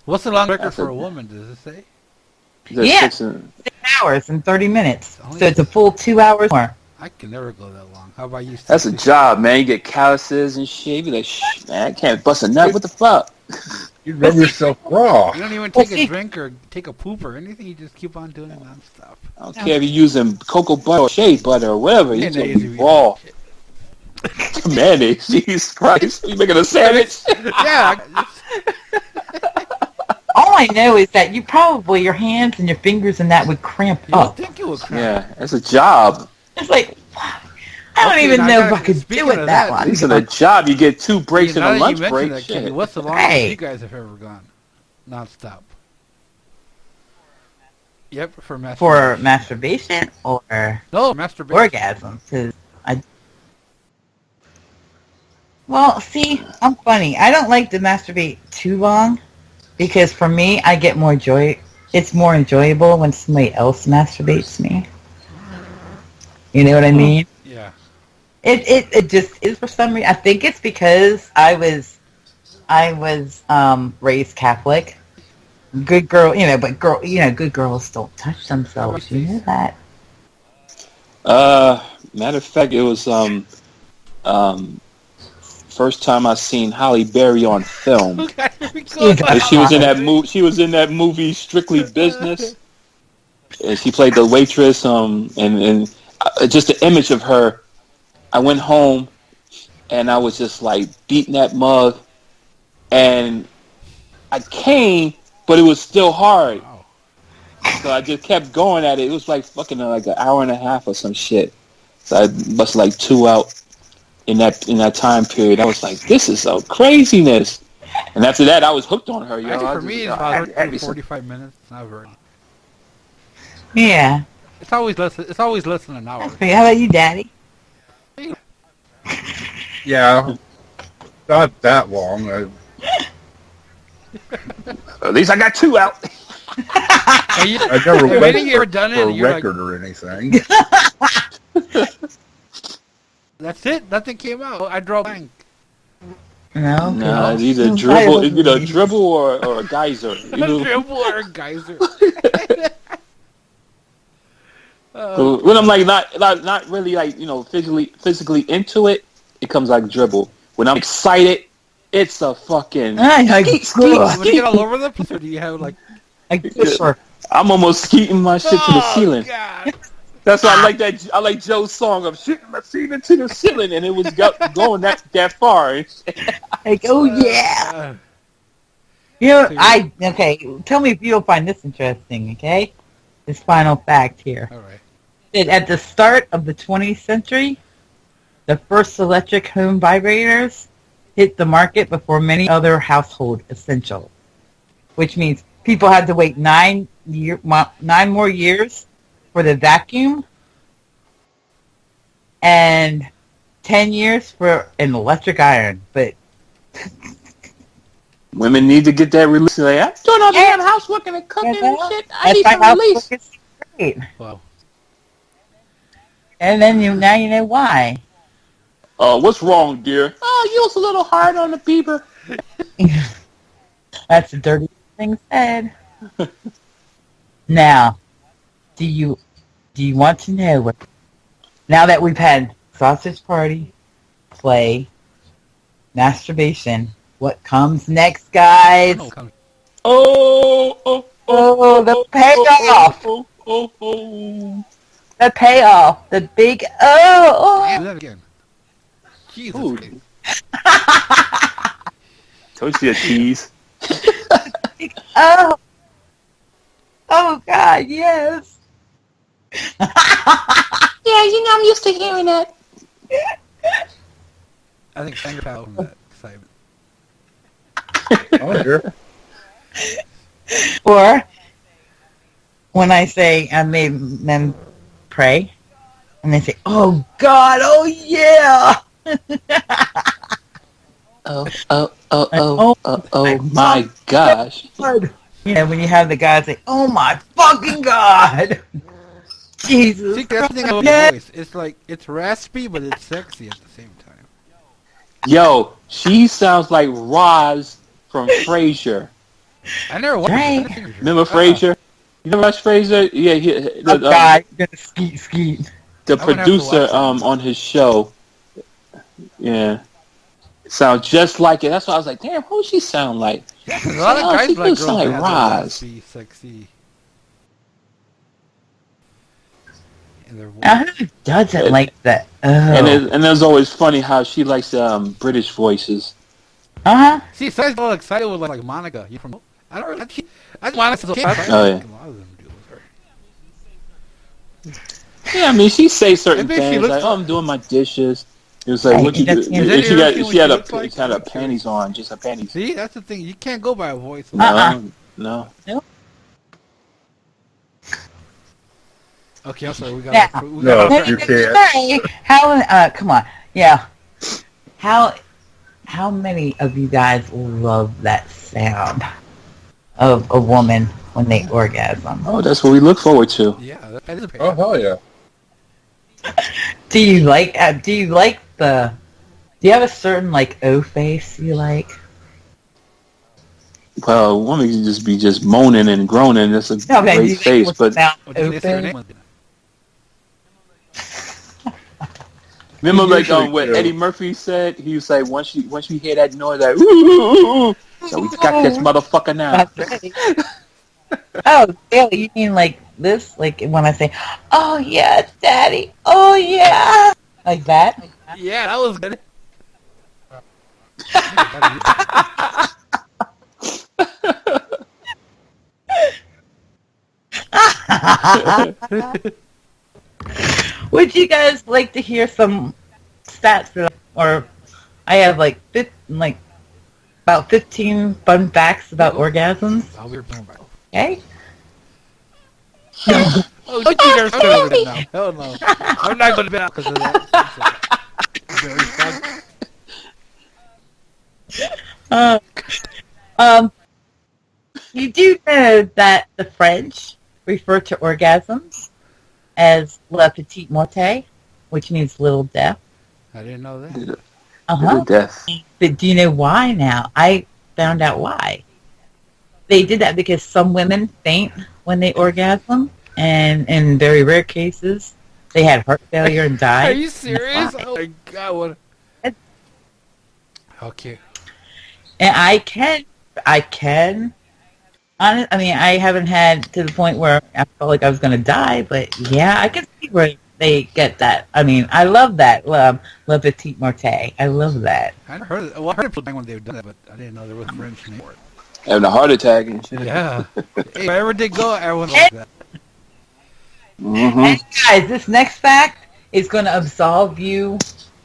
What's the long record for a woman? Does it say? Yeah, 6 hours and 30 minutes. So it's a full 2 hours more. I can never go that long. How about you? That's a job, man. You get calluses and shit. You be like, man, I can't bust a nut. What the fuck? You rub yourself raw. You don't even take a drink or take a poop or anything. You just keep on doing it nonstop. I don't care if you're using cocoa butter or shea butter or whatever. You're going to be raw. Mayonnaise, Jesus Christ. You making a sandwich? Yeah. All I know is that your hands and your fingers and that would cramp up. You think it would cramp? Yeah, it's a job. It's like, I don't even know if I could do it that long. It's a job. You get 2 breaks and a lunch break. That, Kenny, what's the longest you guys have ever gone? Non-stop. Yep, for masturbation. For masturbation or masturbation. Orgasm. Well, see, I'm funny. I don't like to masturbate too long because for me, I get more joy. It's more enjoyable when somebody else masturbates me. You know what I mean? Yeah. It just is for some reason. I think it's because I was raised Catholic. Good girl, but good girls don't touch themselves. You know that? Matter of fact, it was first time I seen Halle Berry on film. She was in that movie. She was in that movie Strictly Business, and she played the waitress. And just the image of her. I went home, and I was just like beating that mug, and I came, but it was still hard. Wow. So I just kept going at it. It was like fucking like an hour and a half or some shit. So I busted like 2 out in that time period. I was like, this is so craziness. And after that, I was hooked on her. For me, it's about 45 minutes. Not very. Yeah. It's always less than an hour. How about you, Daddy? Yeah, not that long. At least I got 2 out. I never went for a record or anything. That's it. Nothing came out. I draw blank. No. No, it's either dribble or a geyser. Dribble or a geyser. When I'm like not really like physically into it, it comes like dribble. When I'm excited, it's a fucking skeet. When you get all over the place, or do you have like? I'm almost skeeting my shit to the ceiling. God. That's why I like that. I like Joe's song of shooting my ceiling to the ceiling, and it was going that far. Like, oh yeah. Okay. Tell me if you'll find this interesting. Okay, this final fact here. All right. At the start of the 20th century, the first electric home vibrators hit the market before many other household essentials, which means people had to wait 9 more years for the vacuum and 10 years for an electric iron. But women need to get that release. Like, I'm doing all the damn housework and cooking and shit. I need some release. Great. Wow. And then now you know why. What's wrong, dear? Oh, you was a little hard on the beaver. That's a dirty thing said. Now, do you want to know what? Now that we've had sausage party, play, masturbation, what comes next, guys? The payoff. The payoff. The big Do that again. Jesus. Told you a tease. Oh God, yes. Yeah, I'm used to hearing that. I think Sanger fell from that excitement. Oh, sure. Or when I say I made men pray, and they say, "Oh God, oh yeah." Oh my gosh. Yeah, when you have the guy say, "Oh my fucking God." Jesus. See, that's the thing about my voice. It's like, it's raspy, but it's sexy at the same time. Yo, she sounds like Roz from Frasier. I never watched Frasier. Remember Frasier? You never watched Frasier? Yeah, the guy gonna skeet. The producer on his show. Yeah. Sounds just like it. That's why I was like, damn, who she sound like? Yeah, 'cause a lot of guys she like looks girls like that have Roz. the sexy. In their voice. Who doesn't like that? And Oh. and it's always funny how she likes British voices. See, so I get all excited with like Monica. You from? I don't really. I think Monica's okay. I Oh, yeah. think a lot of them do with her. Yeah, I mean, she say certain Maybe she things looks like, "Oh, I'm doing my dishes." It was Right, like, "What you do?" that's- And Is she that got what she had she a looks like? she had her panties on, just her panties. See, that's the thing. You can't go by a voice. No, no. Okay, I'm sorry. We got. Now, No, you can't. How? Come on. Yeah. How many of you guys love that sound of a woman when they orgasm? Oh, that's what we look forward to. Yeah, that is a pain. Oh hell yeah! Do you like the? Do you have a certain like O face you like? Well, a woman can just be just moaning and groaning. That's a No, man, do you great face, like but sound What did O they say her face? name was? remember, like Usually what do. Eddie Murphy said. He was like, once you hear that noise, like, ooh, ooh, ooh, so we got this motherfucker now. That's right. Oh, Bailey, you mean like this? Like when I say, "Oh yeah, Daddy," "Oh yeah," like that? Yeah, that was good. Would you guys like to hear some stats? Or I have like about 15 fun facts about orgasms. Oh, we were playing about. Okay. Oh, don't you dare start over it now. Hell no. I'm not going to be out because of that. Very fun. You do know that the French refer to orgasms as "la petite morte," which means little death. I didn't know that. Little death. But do you know why now? I found out why. They did that because some women faint when they orgasm, and in very rare cases, they had heart failure and died. Are you serious? Oh my god, what? How cute. And I can, I mean, I haven't had to the point where I felt like I was going to die, but yeah, I can see where they get that. I mean, I love that, La Petite Morte. I love that. I heard it. Well, I heard people when they've done that, but I didn't know there was a French name for it. Having a heart attack and shit. Yeah. If I ever did go, everyone like that. Mm-hmm. And guys, this next fact is going to absolve you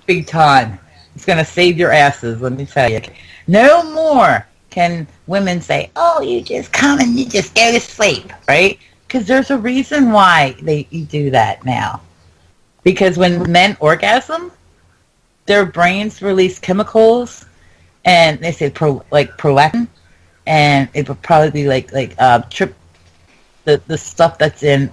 big time. It's going to save your asses, let me tell you. No more can women say, "Oh, you just come and you just go to sleep," right? Because there's a reason why you do that now. Because when men orgasm, their brains release chemicals, and they say prolactin, and it would probably be the stuff that's in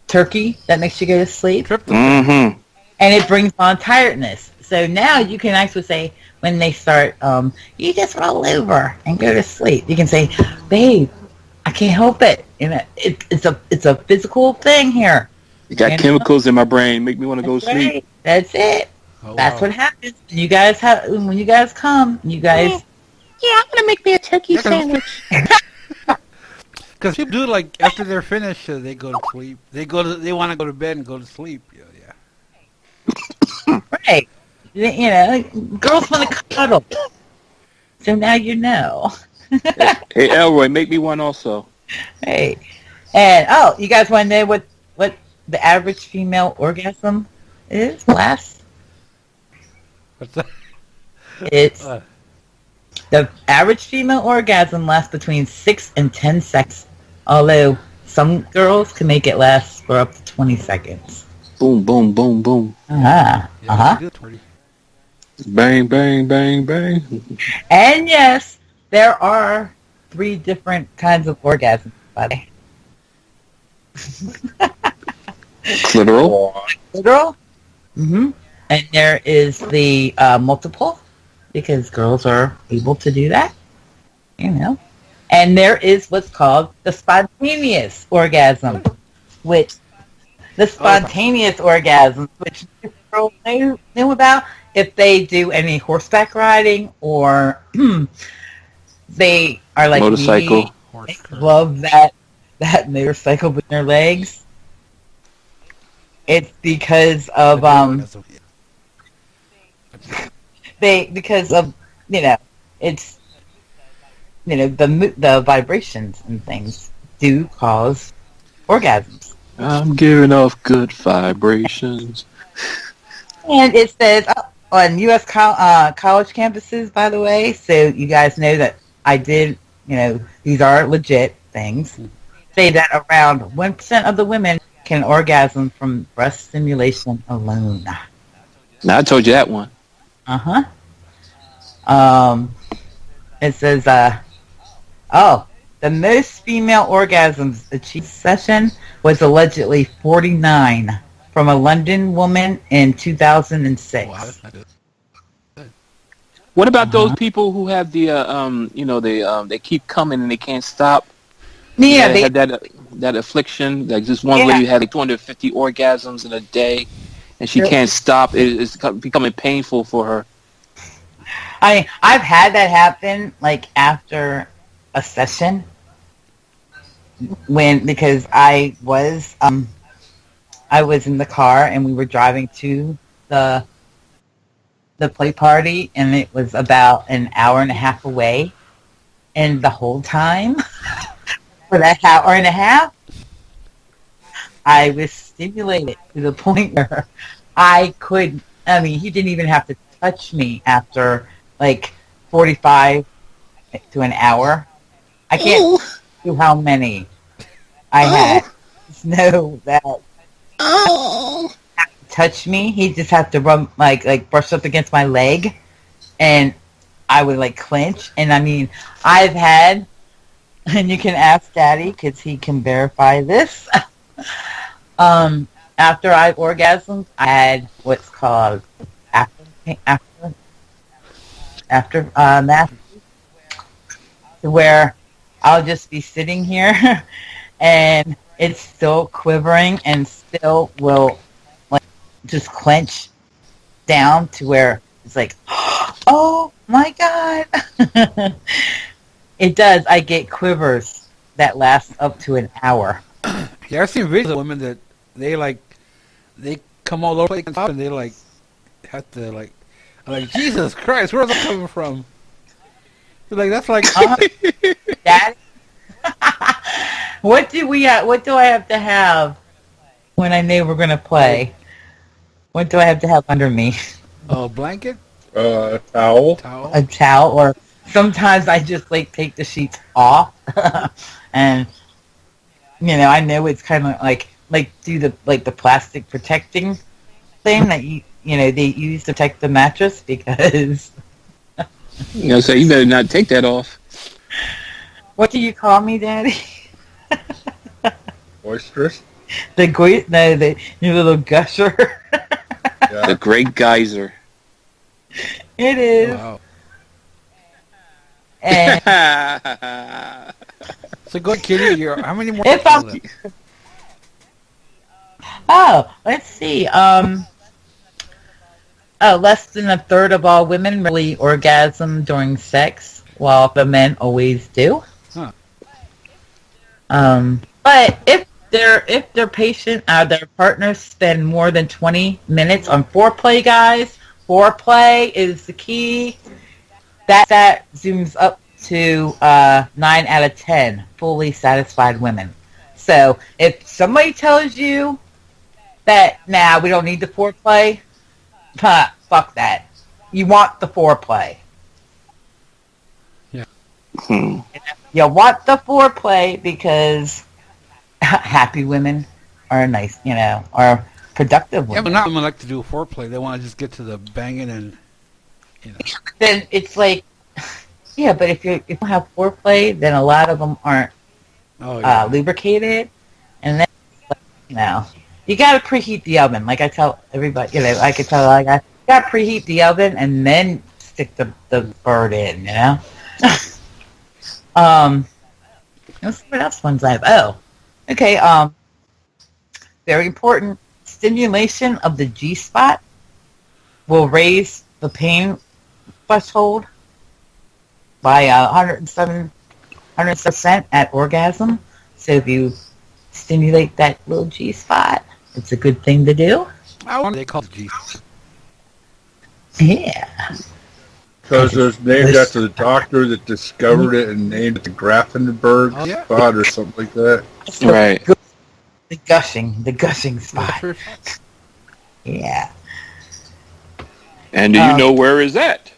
turkey that makes you go to sleep, Mm-hmm. and it brings on tiredness. So now you can actually say, when they start, you just roll over and go to sleep. You can say, "Babe, I can't help it. You know, it's a physical thing here. You got chemicals in my brain, make me want to go That's sleep. right. That's it. Oh, That's wow. what happens when you guys come. You guys, Yeah, I'm gonna make me a turkey sandwich. Because people do like after they're finished, they go to sleep. They want to go to bed and go to sleep. Yeah. right? You know, girls want to cuddle. So now you know. Hey, Elroy, make me one also. Hey, and you guys want to know what the average female orgasm is? Lasts. What's that? It's the average female orgasm lasts between 6 and 10 seconds. Although some girls can make it last for up to 20 seconds. Boom, boom, boom, boom. Yeah, they do, Torty. Bang, bang, bang, bang. And yes, there are 3 different kinds of orgasms, by the way. Clitoral. Literal. Mm-hmm. And there is the multiple, because girls are able to do that, you know. And there is what's called the spontaneous orgasm, which girls know about if they do any horseback riding or they are like Motorcycle. me. They love that motorcycle with their legs. It's because of because of it's the vibrations and things do cause orgasms. I'm giving off good vibrations. And it says on U.S. college campuses, by the way, so you guys know that I did, these are legit things, say that around 1% of the women can orgasm from breast stimulation alone. Now, I told you that one. Uh-huh. It says, the most female orgasms achieved session was allegedly 49 from a London woman in 2006. Wow. What about those people who have the they keep coming and they can't stop? Yeah, they had that affliction. Like this one lady had like 250 orgasms in a day, and she can't stop. It's becoming painful for her. I've had that happen like after a session because I was in the car and we were driving to the play party, and it was about an hour and a half away, and the whole time for that hour and a half I was stimulated to the point where he didn't even have to touch me after like 45 to an hour. I can't do how many I had. Just know that touch me. He just had to rub like brush up against my leg, and I would like clench. And I've had, and you can ask Daddy because he can verify this. After I orgasmed, I had what's called after math, where I'll just be sitting here and it's still quivering and still will like just clench down to where it's like, oh my God. It does. I get quivers that last up to an hour. Yeah, I've seen videos of women that they come all over the top and they like have to like, I'm like, Jesus Christ, where's that coming from? They're like, that's like, Daddy. What do I have to have when I know we're gonna play? What do I have to have under me? a blanket, towel. A towel, or sometimes I just like take the sheets off, and I know it's kind of like do the plastic protecting thing that they use to protect the mattress because. So you better not take that off. What do you call me, Daddy? Boisterous. The your little gusher. Yeah. The great geyser. It is. wow. And So go, Kitty. How many more? if let's see. Less than a third of all women really orgasm during sex, while the men always do. Huh. But if their patient, their partners spend more than 20 minutes on foreplay, guys, foreplay is the key. That zooms up to 9 out of 10 fully satisfied women. So if somebody tells you that, we don't need the foreplay, fuck that. You want the foreplay. Yeah. You want the foreplay because happy women are nice, are productive women. Yeah, but not women like to do foreplay. They want to just get to the banging and, Then it's like, yeah, but if you don't have foreplay, then a lot of them aren't lubricated, and then you got to preheat the oven. Like I tell everybody, I could tell I got to preheat the oven and then stick the bird in. Let's see what else ones I have. Oh, okay. Very important. Stimulation of the G-spot will raise the pain threshold by 107% at orgasm. So if you stimulate that little G spot, it's a good thing to do. I wonder they call it G. Yeah. Because it was named after the doctor that discovered it and named it the Grafenberg spot or something like that. Right. The gushing spot. Yeah. And do you know where is that?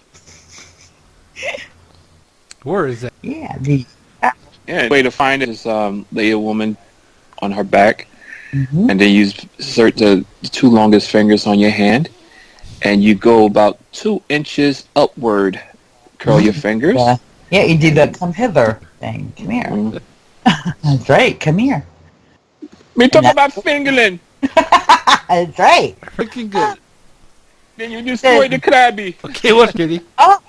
Where is that? Yeah. Yeah, the way to find it is lay a woman on her back, Mm-hmm. and then you insert the two longest fingers on your hand, and you go about 2 inches upward. Curl your fingers. Yeah, you do the come hither thing. Come here. Mm. That's right. Come here. We talk about fingering. That's right. Freaking good. Then you destroy the crabby. Okay, what, Kitty? Oh,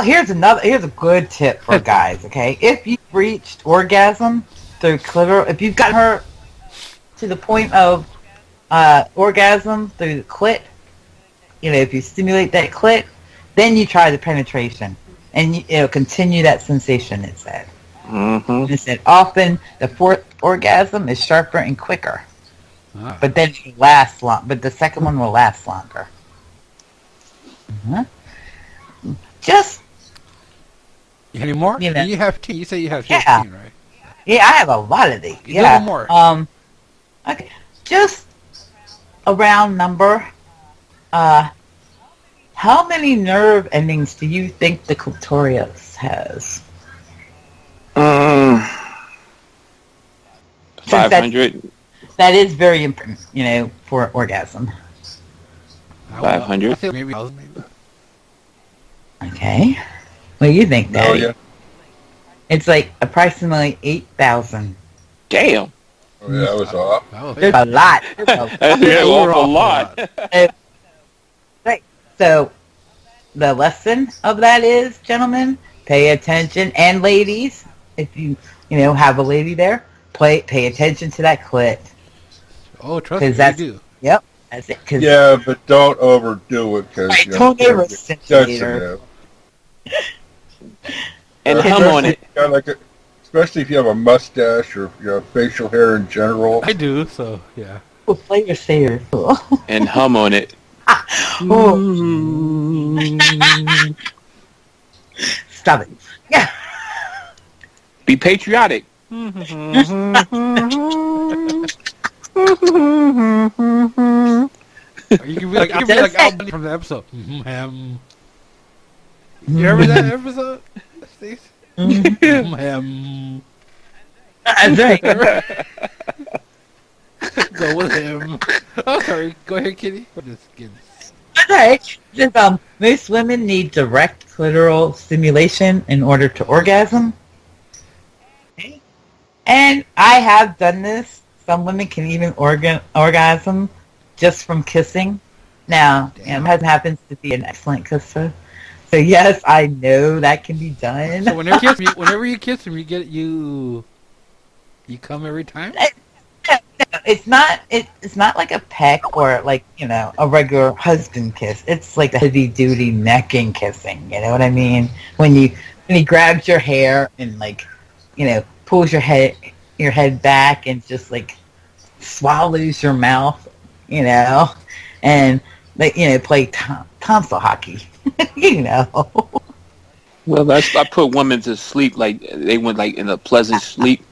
here's a good tip for guys, okay? If you've reached orgasm through clitoral, if you've gotten her to the point of orgasm through the clit, if you stimulate that clit, then you try the penetration, and it'll continue that sensation, it said. Mm-hmm. It said often the fourth orgasm is sharper and quicker, but then it lasts long. But the second one will last longer. Just any more? You have 10. You say you have 15, right? Yeah, I have a lot of these. A little more. Okay, just a round number. How many nerve endings do you think the clitoris has? 500. That is very important, for orgasm. 500. I think maybe 1,000, maybe. Okay. What do you think, Daddy? Oh, yeah. It's like approximately 8,000. Damn. Oh, yeah, that was off. There's a lot. Yeah, a lot. Right. So, the lesson of that is, gentlemen, pay attention, and ladies, if you have a lady there, pay attention to that clit. Oh, trust me, you do. Yep, that's it. Yeah, but don't overdo it because don't overstimulate her. And hum on it. Especially if you have a mustache or facial hair in general. I do, so yeah. Well, flavor saver. And hum on it. Stop it. Yeah. Be patriotic. You can be like Albany from the episode. You remember that episode? That's right. Go with him. Oh, sorry. Go ahead, Kitty. We're just kidding. Okay. Just, most women need direct clitoral stimulation in order to orgasm. Okay. And I have done this. Some women can even orgasm just from kissing. Now, my husband happens to be an excellent kisser. So yes, I know that can be done. So whenever you kiss him, you come every time? No, it's not like a peck or like, a regular husband kiss. It's like a heavy duty necking kissing, you know what I mean? When he grabs your hair and pulls your head back and just swallows your mouth, and play tonsil hockey. Well, I put women to sleep they went in a pleasant sleep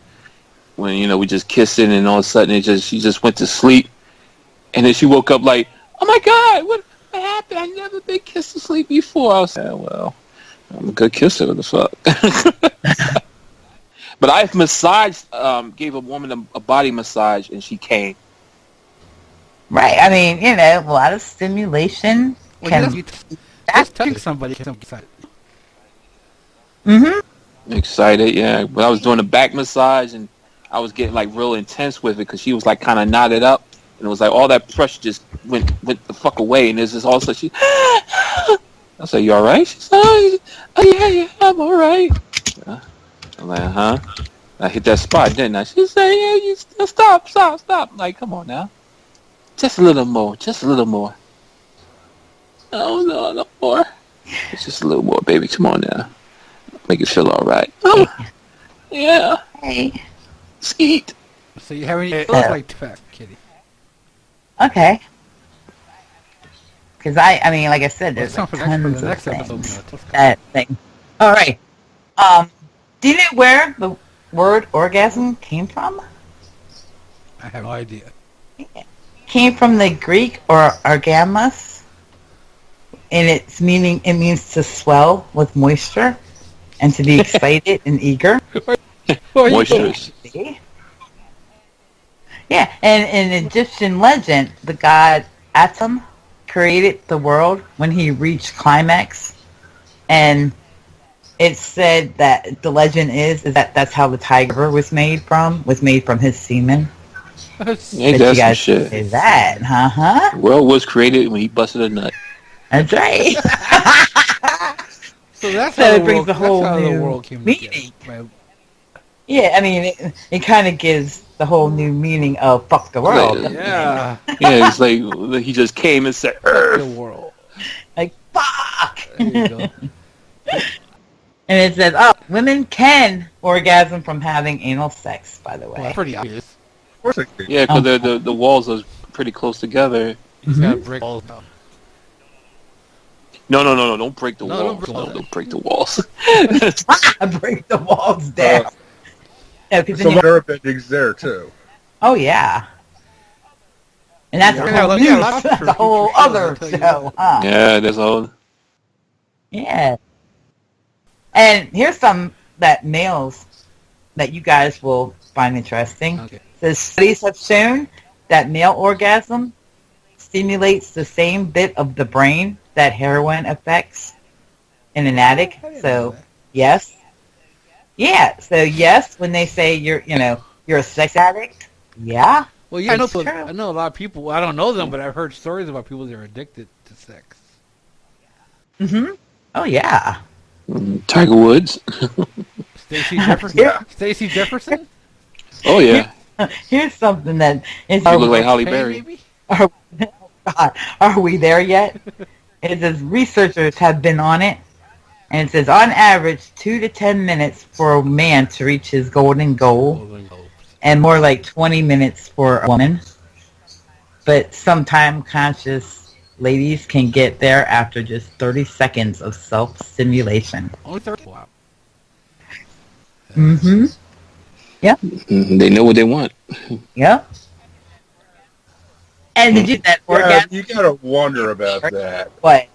when we just kissing, and all of a sudden she just went to sleep, and then she woke up like, oh my God, what happened? I never been kissed to sleep before. I was like, well, I'm a good kisser. What the fuck? But I've gave a woman a body massage, and she came. Right. I mean, a lot of stimulation can. Just touching somebody can excite. Excited, yeah. But I was doing a back massage, and I was getting real intense with it because she was kind of knotted up, and it was all that pressure just went the fuck away, and there's this also she. I said, "You all right?" She said, "Oh yeah, I'm all right." I'm like, huh? I hit that spot, didn't I? She said, "Yeah, you stop." I'm like, come on now, just a little more. Oh no more. It's just a little more, baby. Come on now. Make it feel all right. Oh, yeah. Hey. Skeet. So you have any like fact, Kitty? Okay. Because I mean, like I said, there's Well, like for the tons of next things. episode. That thing. All right. Do you know where the word orgasm came from? I have no idea. It came from the Greek or orgasmus, and it means to swell with moisture and to be excited and eager. Moisturous. Yeah, and in Egyptian legend, the god Atum created the world when he reached climax, and it's said that the legend is that that's how the tiger was made from his semen. Ain't But that you some guys shit? say that, huh? The world was created when he busted a nut. That's right. So that's So how it the brings world, a whole that's how the new world came meaning. together. Yeah, I mean, it kind of gives the whole new meaning of fuck the world. Yeah. Yeah, it's like he just came and said, The Earth. world. Like, fuck! There you go. And it says, oh, women can orgasm from having anal sex, by the Well, way. that's pretty obvious. Of course it did. Yeah, because the walls are pretty close together. He's got to break all down. No, don't break the No, walls. don't Don't break the walls. I break the walls down. Yeah, 'cause So then you- nerve endings there too. oh, yeah. And that's Yeah, a whole, yeah, lots of that's a whole future shows other will tell you show, huh? Yeah, there's all. Yeah. And here's some that males that you guys will find interesting. Okay. The studies have shown that male orgasm stimulates the same bit of the brain that heroin affects in an addict. I didn't know So, that. yes. Yeah. So, yes, when they say you're a sex addict, yeah. Well, yeah, It's true. I know a lot of people. I don't know them, but I've heard stories about people that are addicted to sex. Mm-hmm. Oh, yeah. Tiger Woods. Stacey Jefferson. Yeah. Stacey Jefferson. Oh yeah, Here's something that is... you look like Halle Hey, Berry. maybe? Are we there yet? It says researchers have been on it, and it says on average 2 to 10 minutes for a man to reach his golden goal, and more like 20 minutes for a woman. But some time-conscious ladies can get there after just 30 seconds of self-stimulation. Only 30. Wow. Mm-hmm. They know what they want. Yep. And did you that Yeah, orgasm? you gotta wonder about that. What?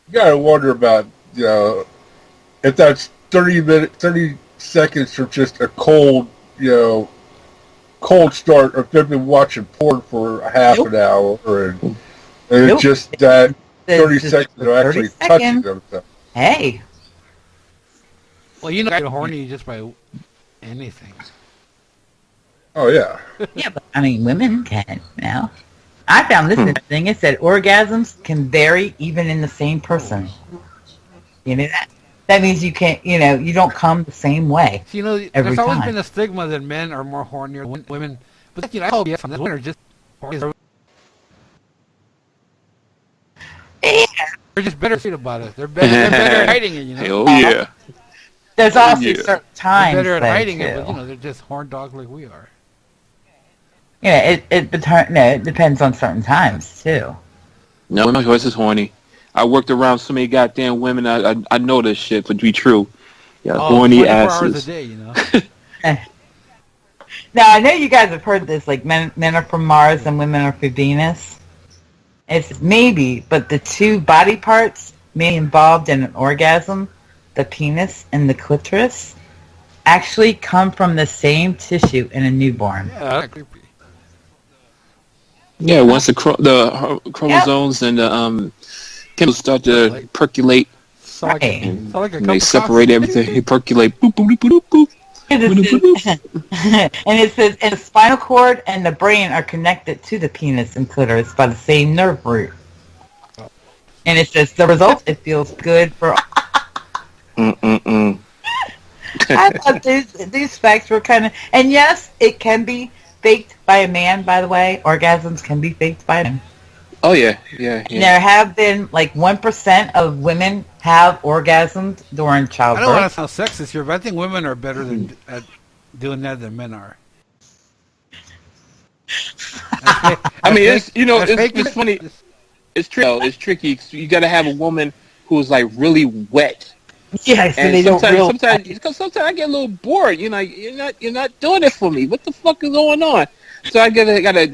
You gotta wonder about if that's 30 seconds for just a cold start, or if they've been watching porn for half an hour, and it's just that 30 Just seconds of 30 actually touching seconds. themselves. Hey. Well, you know, I get horny just by anything. Oh yeah. Yeah, but I mean, women can now. I found this interesting. It said orgasms can vary even in the same person. You know that? That means you can't, you don't come the same way. So, you know, Every there's always time. been a stigma that men are more hornier than women. But, I hope yes, women are just horny. Yeah. They're just better about it. They're better at hiding it, Oh yeah. There's also Yeah. certain They're times. better at though, hiding too. it, but, they're just horn dogs like we are. It depends on certain times too. No, my horse is horny. I worked around so many goddamn women. I know this shit to be true. Yeah, horny 24 hours a asses. day, Now I know you guys have heard this, like men are from Mars and women are from Venus. It's maybe, but the two body parts may be involved in an orgasm, the penis and the clitoris, actually come from the same tissue in a newborn. Yeah, that's creepy. Yeah, once the chromosomes and the chemicals start to percolate, So like, Right. so like a and cup they of separate coffee. everything. They percolate. Boop, boop, boop, boop, boop. And it says, and the spinal cord and the brain are connected to the penis and clitoris by the same nerve root. And it says, the result, it feels good for... Mm-mm-mm. I thought these facts were kind of... And yes, it can be faked by a man, by the way. Orgasms can be faked by a man. Oh yeah. And there have been like 1% of women have orgasms during I childbirth. don't want to sound sexist here, but I think women are better at doing that than men are. I mean, it's funny. It's tricky. You got to have a woman who's like really wet. Yeah, so And they don't realize. sometimes I get a little bored. You know, you're not doing it for me. What the fuck is going on? So I gotta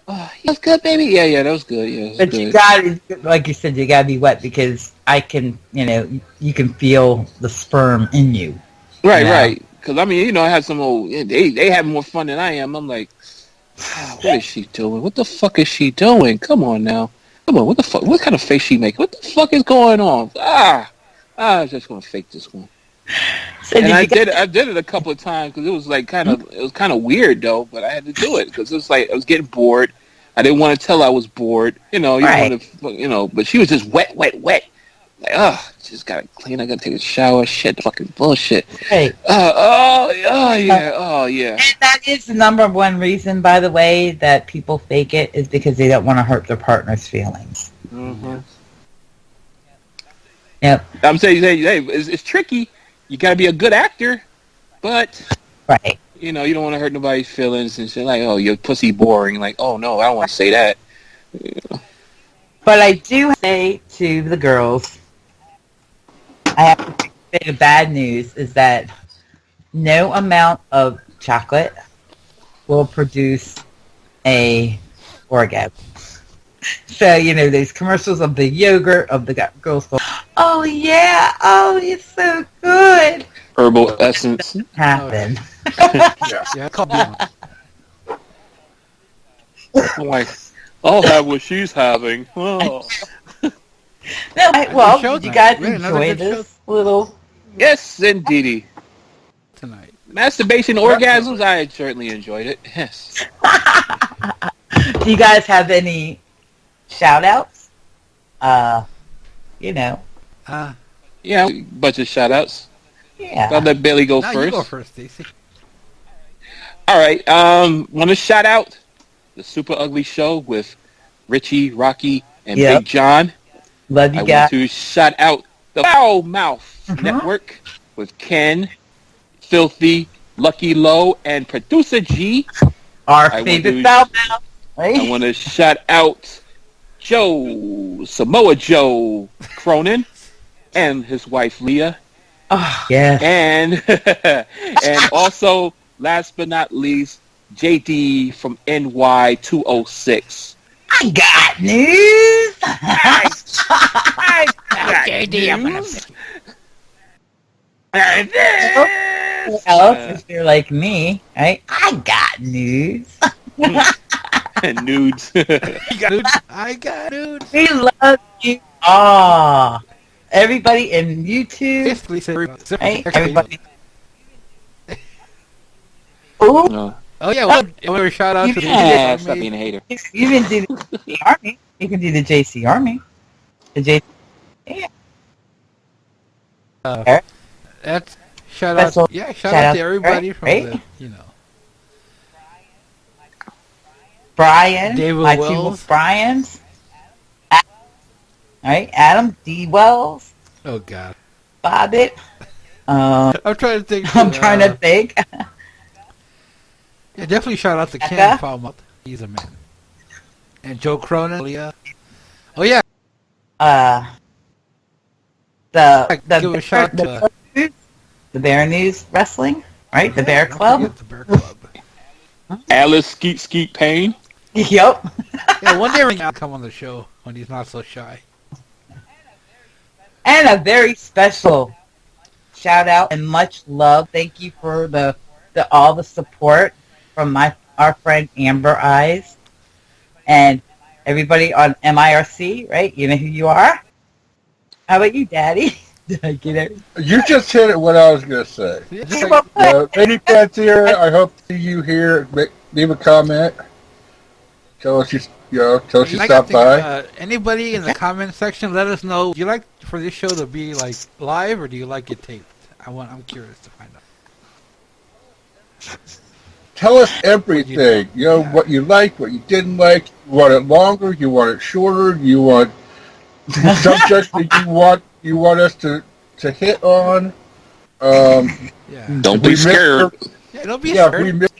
oh, that's good, baby. Yeah, that was good. Yeah, But you gotta, like you said, you gotta be wet because I can, you can feel the sperm in you. Right. Because I mean, I have some old. They have more fun than I am. I'm like, what is she doing? What the fuck is she doing? Come on now. Come on. What the fuck? What kind of face she making? What the fuck is going on? I'm just gonna fake this one. So And I did it a couple of times because it was like kind of weird though. But I had to do it because it was like I was getting bored. I didn't want to tell I was bored. You don't want to, But she was just wet. Like, just gotta clean. I gotta take a shower. Shit, fucking bullshit. Hey. Oh yeah. And that is the number one reason, by the way, that people fake it is because they don't want to hurt their partner's feelings. Mm-hmm. Yep. I'm saying, hey, it's tricky. You gotta be a good actor, but right. You don't want to hurt nobody's feelings and shit. Like, oh, your pussy boring. Like, oh no, I don't want to say that. But I do say to the girls, I have to say the bad news is that no amount of chocolate will produce a orgasm. So, those commercials of the yogurt, of the girls go, oh yeah, oh, it's so good. Herbal essence. Happen. Yeah, call Beyond. I'm like, I'll have what she's having. Oh. Did you guys enjoy this little? Yes, indeedy. Tonight. Masturbation orgasms, I certainly enjoyed it. Yes. Do you guys have any shout-outs? Yeah, a bunch of shout-outs. Yeah. I'll let Bailey go No, first. You go first, Stacey. All right. Want to shout out the Super Ugly Show with Richie, Rocky, and Big John. Love you I guys. want to shout out the Foul Mouth Network with Ken, Filthy, Lucky Low, and Producer G. Our favorite Foul Mouth. Right? I want to shout out Samoa Joe Cronin, and his wife Leah. Oh, yes. And also, last but not least, JD from NY206. I got news. I got JD, news. Else, if you're like me, right? I got news. And nudes. I got nudes. We love you all. Everybody in YouTube. Right? Everybody. Ooh. Oh yeah, well, a shout out to the stop being a hater. You can do the JC Army. You can do the JC Army. The JC. Yeah. That's shout out. Yeah, shout out to everybody from the, Brian, David my Wells. two Brians. All right, Adam D. Wells. Oh God. Bobbitt. I'm trying to think. I'm trying to think. Yeah, definitely shout out to Ken Palmont. He's a man. And Joe Cronin. Leah. Oh yeah. The Bear News Wrestling, right? The Bear Club. The Bear Club. Alice Skeet Payne. Yep. Yeah, one day he'll come on the show when he's not so shy. And a very special shout out and much love. Thank you for all the support from our friend Amber Eyes and everybody on MIRC, right? You know who you are. How about you, Daddy? Did I get it? You just hit it what I was going to say. Lady Frontier, I hope to see you here. Leave a comment. Tell us you stopped by. Anybody in the comment section, let us know. Would you like for this show to be like live, or do you like it taped? I'm curious to find out. Tell us everything. What you liked, what you didn't like. You want it longer? You want it shorter? You want subjects that you want us to hit on. Yeah. Don't be scared. Yeah, don't be Yeah, scared.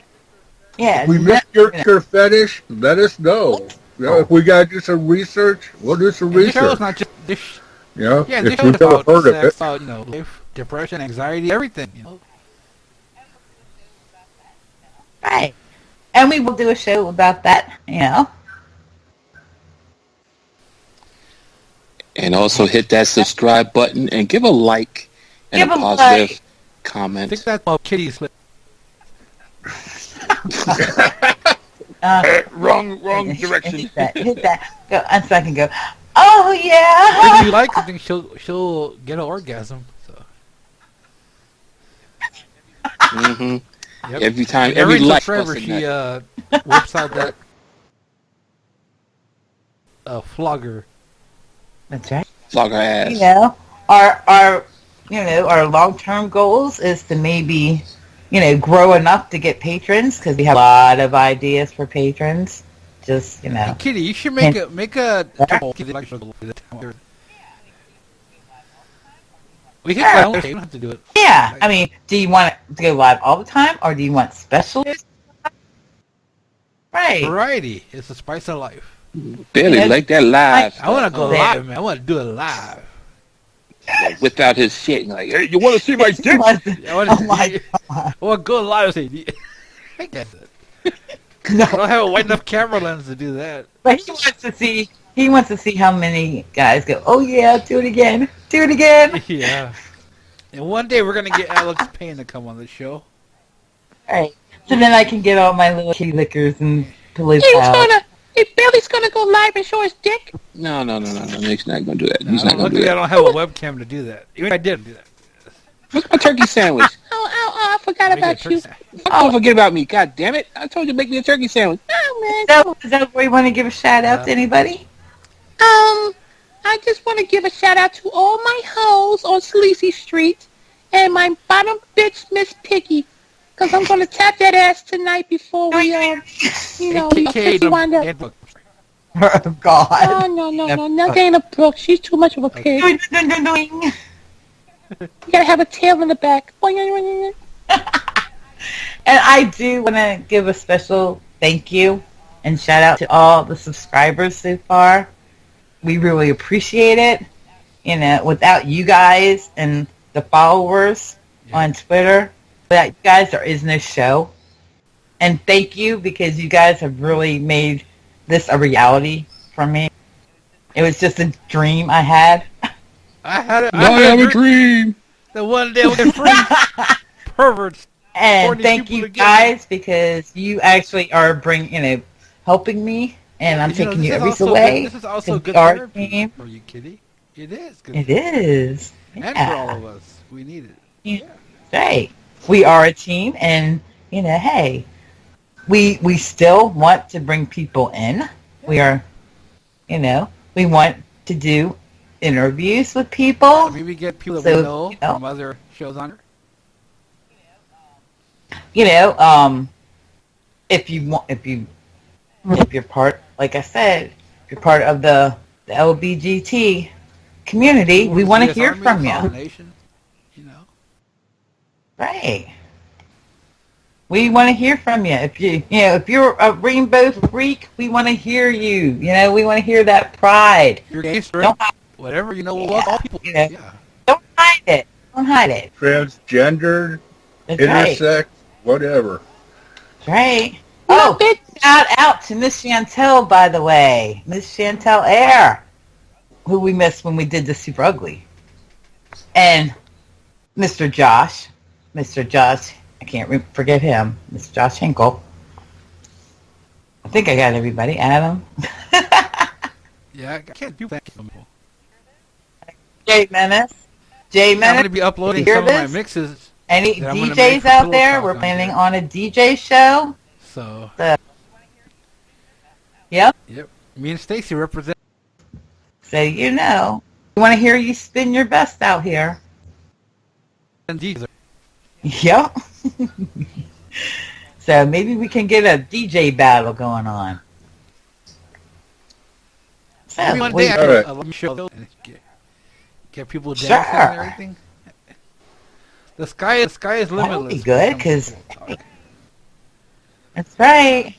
Yeah. if we missed your fetish, let us know. You know, if we gotta do some research, we'll do some And this show research. is not just this. You know, Yeah, if this show you've is never about heard of sex, it. about life, depression, anxiety, everything. Right. And we will do a show about that, And also hit that subscribe button and give a like and Give a a positive like. I comment. think that's all kitties. Wrong direction. Hit that. Go, and so I can go, oh, If yeah. you like, I think she'll get an orgasm. So. Mm-hmm. Yep. Every time, And every like. subscriber, plus a she nut. whips out that flogger. That's right. Flog her ass. Our long-term goals is to maybe, grow enough to get patrons, because we have a lot of ideas for patrons. Just, Hey, Kitty, you should make a We can Yeah. go. You don't have to do it. Yeah, I mean, do you want it to go live all the time, or do you want special? Right. Variety is the spice of life. Barely Yeah. like that live. I want to go Yeah. live, man. I want to do it live. Whip out his shit and like, hey, you want to see my dick? I want Oh my God. I want to go live. Say, I get it. No, I don't have a wide enough camera lens to do that. but he wants to see how many guys go, oh yeah, do it again. Do it again. Yeah. And one day we're gonna get Alex Payne to come on the show. Right. So then I can get all my little kitty lickers and pillows out. If Billy's gonna go live and show his dick. No. Nick's not gonna do that. He's not gonna do Luckily, I that. don't have a webcam to do that. Even if I did do that. What's my turkey sandwich? Oh, I forgot Make a about you. turkey- Don't forget about me. God damn it! I told you to make me a turkey sandwich. Oh, man. Is that where you want to give a shout out to anybody? I just want to give a shout out to all my hoes on Sleazy Street and my bottom bitch, Miss Piggy. Because I'm going to tap that ass tonight before we, AKA wind up. handbook. Oh, God. Oh, no, that ain't a Brooke. She's too much of a pig. Doing. You gotta have a tail in the back. And I do want to give a special thank you and shout out to all the subscribers so far. We really appreciate it. Without you guys and the followers on Twitter, without you guys, there is no show. And thank you, because you guys have really made this a reality for me. It was just a dream I had. I had I have a dream. The one day we'll get free. Perverts. And Horny thank people you together. guys, because you actually are helping me, and I'm taking you every way. This is also to good our therapy team. for you, Kitty. It is good. It is. And for Yeah. all of us. We need it. Yeah. Right. We are a team, and hey, we still want to bring people in. We are, we want to do interviews with people. Maybe get people that So, we know from other shows on her. If you're part, like I said, if you're part of the LBGT community, we want to US hear Army, from you. Fallen Nation, Right. We want to hear from you. If you're a rainbow freak, we want to hear you. We want to hear that pride. You're gay, straight, Don't, whatever, we'll welcome all people. Yeah. Yeah. don't hide it. Don't hide it. Transgender, That's right. intersex, whatever. That's right. Oh, shout out to Miss Chantel, by the way. Miss Chantel Air, who we missed when we did the Super Ugly. And Mr. Josh, I can't forget him, Mr. Josh Hinkle. I think I got everybody. Adam. Yeah, I can't do that. Jay Menace. I'm going to be uploading hear some of my this? mixes. Any that I'm gonna make DJs for out there? PillowTalk We're on planning here. on a DJ show. So, Yep. me and Stacy represent. So we want to hear you spin your best out here. DJs. Yep. So maybe we can get a DJ battle going on. Maybe one day I could a live show and get people dancing and everything. The sky is limitless. That would be good, because that's right.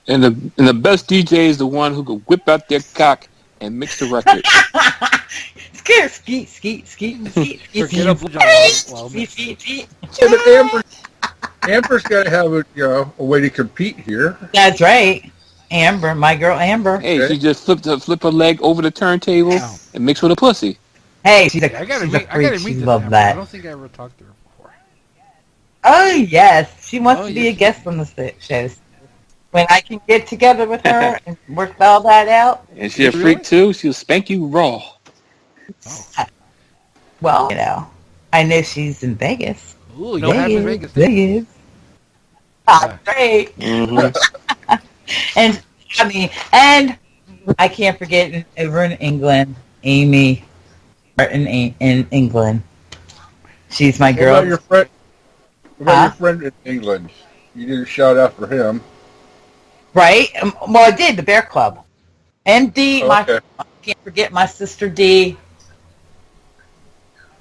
And the best DJ is the one who could whip out their cock and mix the record. Skeet. Forget a blowjob. Yeah, but Amber's got to have a way to compete here. That's right. Amber, my girl Amber. Hey, she just flip her leg over the turntable and mix with a pussy. Hey, she's a I gotta freak. meet She this loves Amber. that. I don't think I ever talked to her before. Oh, yes. She wants to be a guest on the shows. When I can get together with her and work all that out. And she a freak too. She'll spank you raw. Oh. Well, I know she's in Vegas. Ooh, you have in Vegas. Vegas. Great. Mm-hmm. and I can't forget over in England, Amy, in England. She's my girl. What about your friend in England? You did a shout out for him. Right? Well, I did, the Bear Club. And D, Okay. I can't forget my sister D.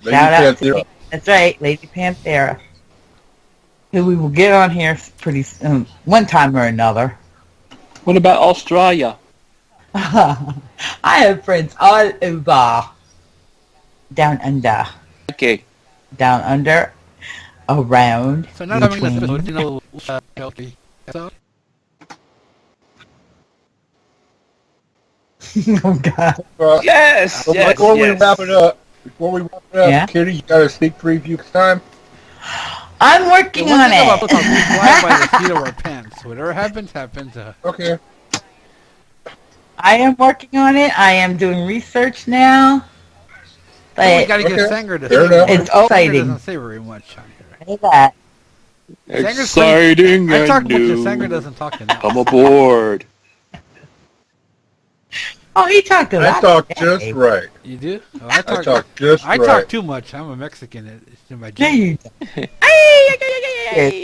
Lady Shout out to Panthera. D. That's right, Lady Panthera. Who we will get on here pretty soon, one time or another. What about Australia? I have friends all over. Down under. Okay. Down under. Around. So now I'm between. going to healthy. Oh, God. Yes. Before we wrap it up, Yeah? Kitty, you got a sneak preview time? I'm working on We it. fly by the seat of our pants. Whatever happens, happens. Okay. I am working on it. I am doing research now. But we But gotta get Okay. Sanger to Fair say enough. it's Sanger exciting. doesn't say very much on here. Say that. Exciting I talk and much, new. and Sanger doesn't talk enough. Come aboard. Oh, he talked a lot. I talk today. just right. You do? Oh, I talk just I right. talk too much. I'm a Mexican. It's in my Yeah, genes. you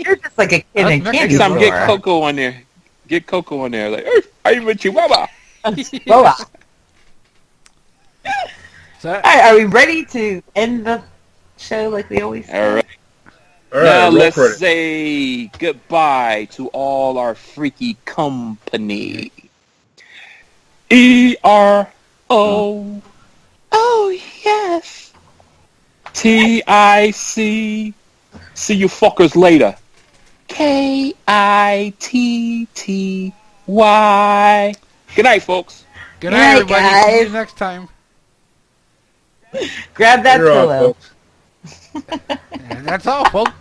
You're just like a kid Us in Mexicans candy Next time, store. get Coco on there. Get Coco on there. Like, hey, I'm a Chihuahua. Boa. So, All right, are we ready to end the show like we always do? All right. All right, Now roll let's credit. say goodbye to all our freaky company. ERO. Oh, yes. TIC. See you fuckers later. KITTY. Good night, folks. good Good night, night, everybody. See you guys. next time. Grab that Later on, pillow. folks. And that's all, folks.